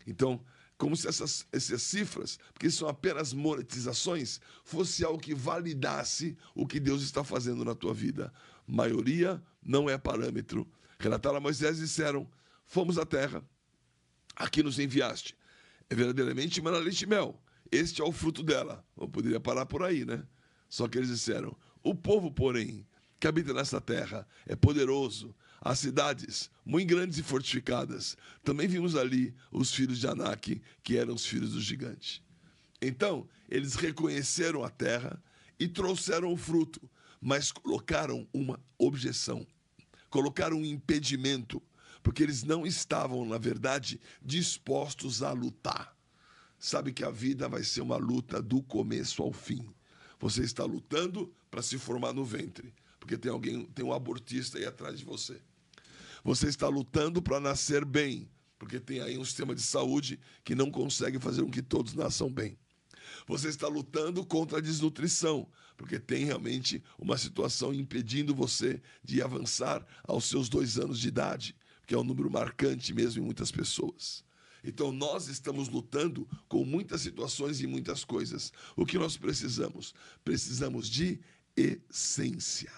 Então, como se essas cifras, porque são apenas monetizações, fosse algo que validasse o que Deus está fazendo na tua vida. Maioria não é parâmetro. Relataram a Moisés e disseram, fomos à terra, aqui nos enviaste. É verdadeiramente mana, leite e mel. Este é o fruto dela. Eu poderia parar por aí, né? Só que eles disseram, o povo, porém, que habita nessa terra é poderoso. As cidades, muito grandes e fortificadas. Também vimos ali os filhos de Anak, que eram os filhos do gigante. Então, eles reconheceram a terra e trouxeram o fruto, mas colocaram uma objeção. Colocaram um impedimento, porque eles não estavam, na verdade, dispostos a lutar. Sabe que a vida vai ser uma luta do começo ao fim. Você está lutando para se formar no ventre, porque tem um abortista aí atrás de você. Você está lutando para nascer bem, porque tem aí um sistema de saúde que não consegue fazer com que todos nasçam bem. Você está lutando contra a desnutrição, porque tem realmente uma situação impedindo você de avançar aos seus 2 anos de idade, que é um número marcante mesmo em muitas pessoas. Então nós estamos lutando com muitas situações e muitas coisas. O que nós precisamos? Precisamos de essência.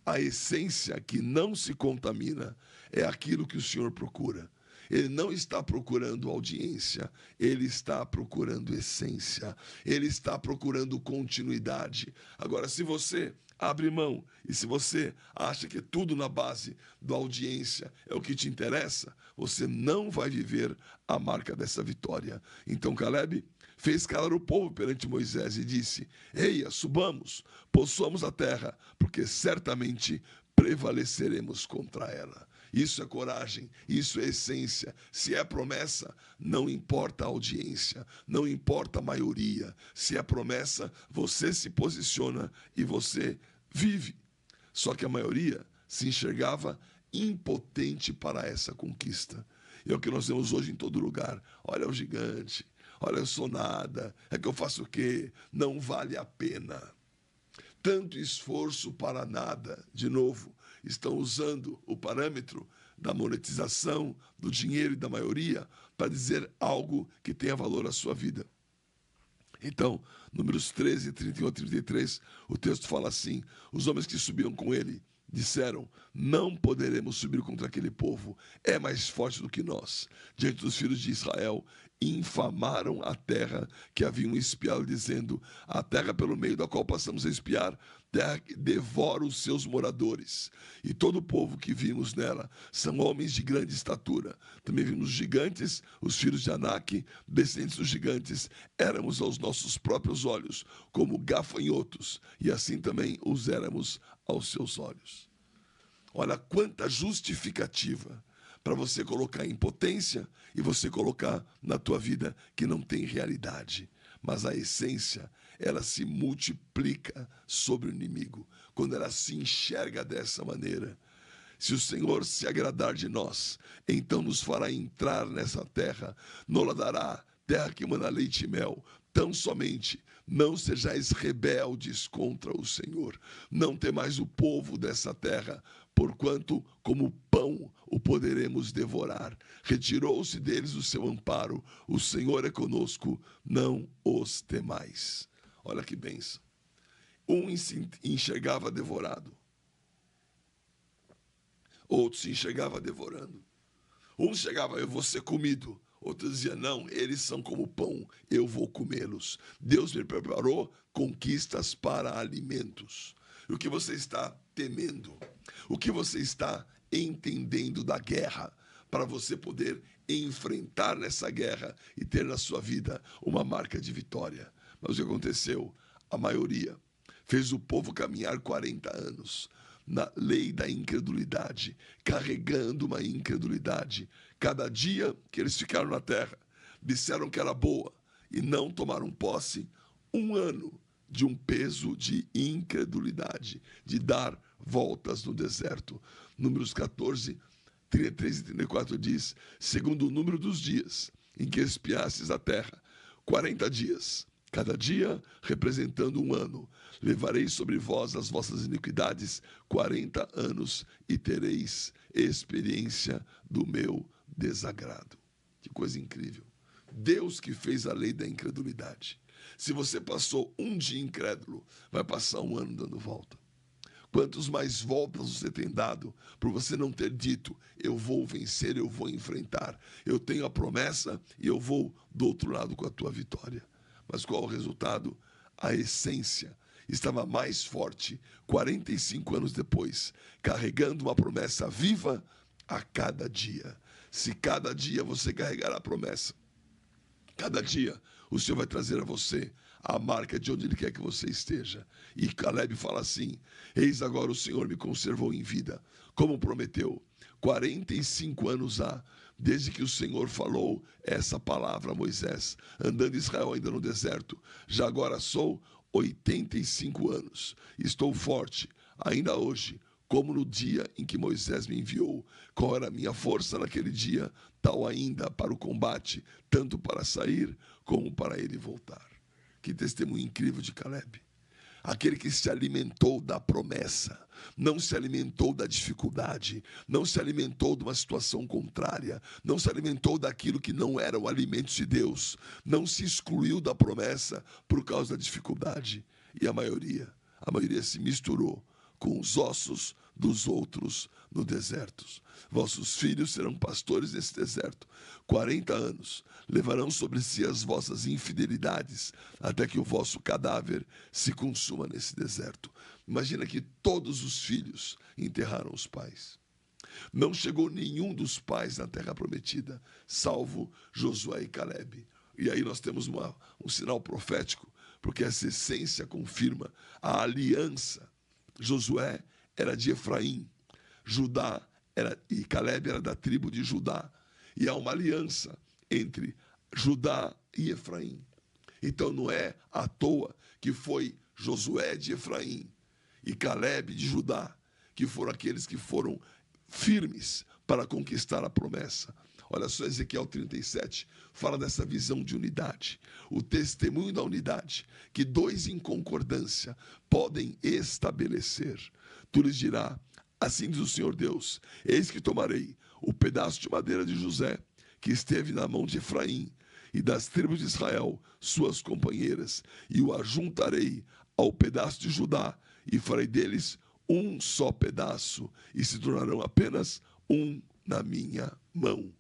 A essência que não se contamina é aquilo que o Senhor procura. Ele não está procurando audiência, ele está procurando essência, ele está procurando continuidade. Agora, se você abre mão e se você acha que tudo na base da audiência é o que te interessa, você não vai viver a marca dessa vitória. Então Caleb fez calar o povo perante Moisés e disse: Eia, subamos, possuamos a terra, porque certamente prevaleceremos contra ela. Isso é coragem, isso é essência. Se é promessa, não importa a audiência, não importa a maioria. Se é promessa, você se posiciona e você vive. Só que a maioria se enxergava impotente para essa conquista. E é o que nós vemos hoje em todo lugar. Olha o gigante, olha, eu sou nada, é que eu faço o quê? Não vale a pena. Tanto esforço para nada. De novo, estão usando o parâmetro da monetização, do dinheiro e da maioria para dizer algo que tenha valor à sua vida. Então, Números 13, 31 a 33, o texto fala assim: os homens que subiram com ele disseram: não poderemos subir contra aquele povo, é mais forte do que nós. Diante dos filhos de Israel, infamaram a terra que haviam espiado, dizendo: a terra pelo meio da qual passamos a espiar, terra que devora os seus moradores. E todo o povo que vimos nela são homens de grande estatura. Também vimos gigantes, os filhos de Anak, descendentes dos gigantes. Éramos aos nossos próprios olhos como gafanhotos, e assim também os éramos aos seus olhos. Olha quanta justificativa para você colocar em potência e você colocar na tua vida que não tem realidade. Mas a essência, ela se multiplica sobre o inimigo quando ela se enxerga dessa maneira. Se o Senhor se agradar de nós, então nos fará entrar nessa terra, nos dará terra que mana leite e mel. Tão somente não sejais rebeldes contra o Senhor. Não temais o povo dessa terra, porquanto como pão o poderemos devorar. Retirou-se deles o seu amparo. O Senhor é conosco, não os temais. Olha que bênção. Um se enxergava devorado. Outro se enxergava devorando. Um chegava: eu vou ser comido. Outro dizia: não, eles são como pão, eu vou comê-los. Deus me preparou conquistas para alimentos. O que você está temendo? O que você está entendendo da guerra para você poder enfrentar nessa guerra e ter na sua vida uma marca de vitória? Mas o que aconteceu? A maioria fez o povo caminhar 40 anos na lei da incredulidade, carregando uma incredulidade. Cada dia que eles ficaram na terra, disseram que era boa e não tomaram posse. 1 ano de um peso de incredulidade, de dar voltas no deserto. Números 14, 33 e 34 diz: segundo o número dos dias em que espiastes a terra, 40 dias, cada dia representando 1 ano, levareis sobre vós as vossas iniquidades 40 anos e tereis experiência do meu desagrado. Que coisa incrível. Deus que fez a lei da incredulidade. Se você passou 1 dia incrédulo, vai passar 1 ano dando volta. Quantos mais voltas você tem dado por você não ter dito: eu vou vencer, eu vou enfrentar, eu tenho a promessa e eu vou do outro lado com a tua vitória. Mas qual o resultado? A essência estava mais forte 45 anos depois, carregando uma promessa viva a cada dia. Se cada dia você carregar a promessa, cada dia o Senhor vai trazer a você a marca de onde Ele quer que você esteja. E Caleb fala assim: eis agora o Senhor me conservou em vida, como prometeu. 45 anos há desde que o Senhor falou essa palavra a Moisés, andando Israel ainda no deserto. Já agora sou 85 anos. Estou forte, ainda hoje, como no dia em que Moisés me enviou. Qual era a minha força naquele dia? Tal ainda para o combate, tanto para sair como para ele voltar. Que testemunho incrível de Caleb. aquele que se alimentou da promessa, não se alimentou da dificuldade, não se alimentou de uma situação contrária, não se alimentou daquilo que não era o alimento de Deus, não se excluiu da promessa por causa da dificuldade. E a maioria se misturou com os ossos dos outros no deserto. Vossos filhos serão pastores nesse deserto. 40 anos levarão sobre si as vossas infidelidades, até que o vosso cadáver se consuma nesse deserto. Imagina que todos os filhos enterraram os pais. Não chegou nenhum dos pais na terra prometida, salvo Josué e Calebe. E aí nós temos um sinal profético, porque essa essência confirma a aliança. Josué era de Efraim, e Calebe era da tribo de Judá. E há uma aliança entre Judá e Efraim. Então não é à toa que foi Josué de Efraim e Calebe de Judá, que foram aqueles que foram firmes para conquistar a promessa. Olha só, Ezequiel 37 fala dessa visão de unidade, o testemunho da unidade, que dois em concordância podem estabelecer. Tu lhes dirás: assim diz o Senhor Deus, eis que tomarei o pedaço de madeira de José, que esteve na mão de Efraim, e das tribos de Israel, suas companheiras, e o ajuntarei ao pedaço de Judá, e farei deles um só pedaço, e se tornarão apenas um na minha mão.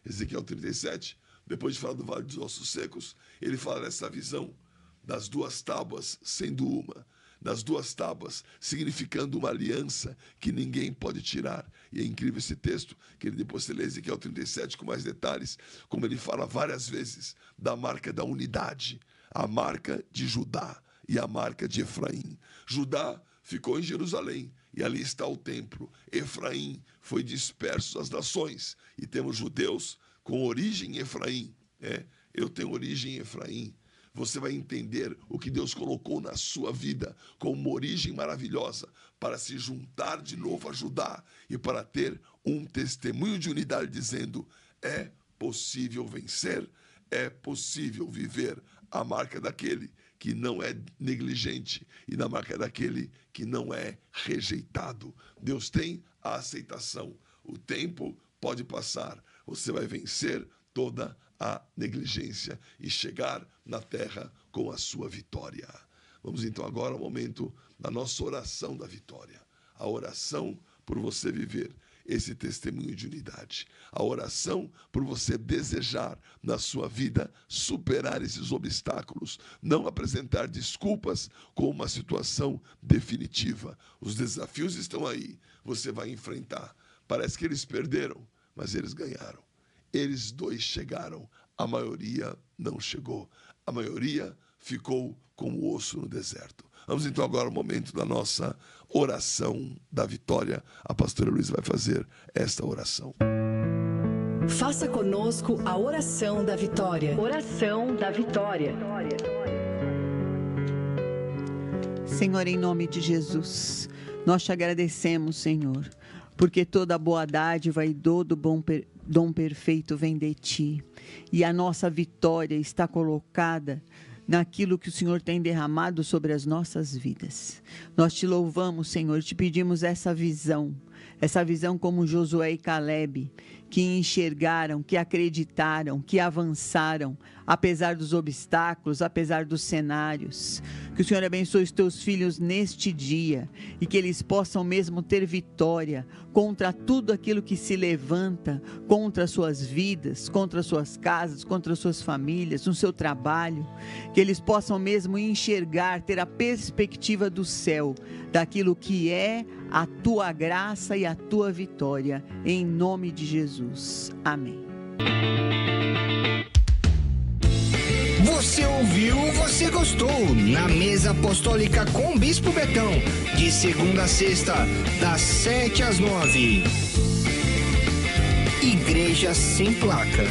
Ezequiel 37, depois de falar do Vale dos Ossos Secos, ele fala dessa visão das duas tábuas sendo uma, das duas tábuas significando uma aliança que ninguém pode tirar. E é incrível esse texto, que ele depois você lê Ezequiel 37 com mais detalhes, como ele fala várias vezes da marca da unidade, a marca de Judá e a marca de Efraim. Judá ficou em Jerusalém, e ali está o templo. Efraim foi disperso às nações, e temos judeus com origem em Efraim. Eu tenho origem em Efraim. Você vai entender o que Deus colocou na sua vida como uma origem maravilhosa para se juntar de novo a Judá e para ter um testemunho de unidade dizendo: é possível vencer, é possível viver a marca daquele que não é negligente e na marca daquele que não é rejeitado. Deus tem a aceitação. O tempo pode passar, você vai vencer toda a negligência e chegar na terra com a sua vitória. Vamos então agora ao momento da nossa oração da vitória. A oração por você viver esse testemunho de unidade. A oração por você desejar na sua vida superar esses obstáculos, não apresentar desculpas com uma situação definitiva. Os desafios estão aí, você vai enfrentar. Parece que eles perderam, mas eles ganharam. Eles dois chegaram, a maioria não chegou. A maioria ficou como osso no deserto. Vamos então agora ao momento da nossa oração da vitória. A pastora Luísa vai fazer esta oração. Faça conosco a oração da vitória. Oração da vitória. Senhor, em nome de Jesus, nós te agradecemos, Senhor, porque toda boa dádiva e todo dom perfeito vem de ti. E a nossa vitória está colocada naquilo que o Senhor tem derramado sobre as nossas vidas. Nós te louvamos, Senhor, te pedimos essa visão como Josué e Calebe, que enxergaram, que acreditaram, que avançaram, apesar dos obstáculos, apesar dos cenários. Que o Senhor abençoe os teus filhos neste dia e que eles possam mesmo ter vitória contra tudo aquilo que se levanta contra as suas vidas, contra as suas casas, contra as suas famílias, no seu trabalho. Que eles possam mesmo enxergar, ter a perspectiva do céu, daquilo que é a tua graça e a tua vitória, em nome de Jesus. Amém. Você ouviu, você gostou. Na Mesa Apostólica com Bispo Betão, de segunda a sexta, das 7 às 9. Igreja Sem Placa.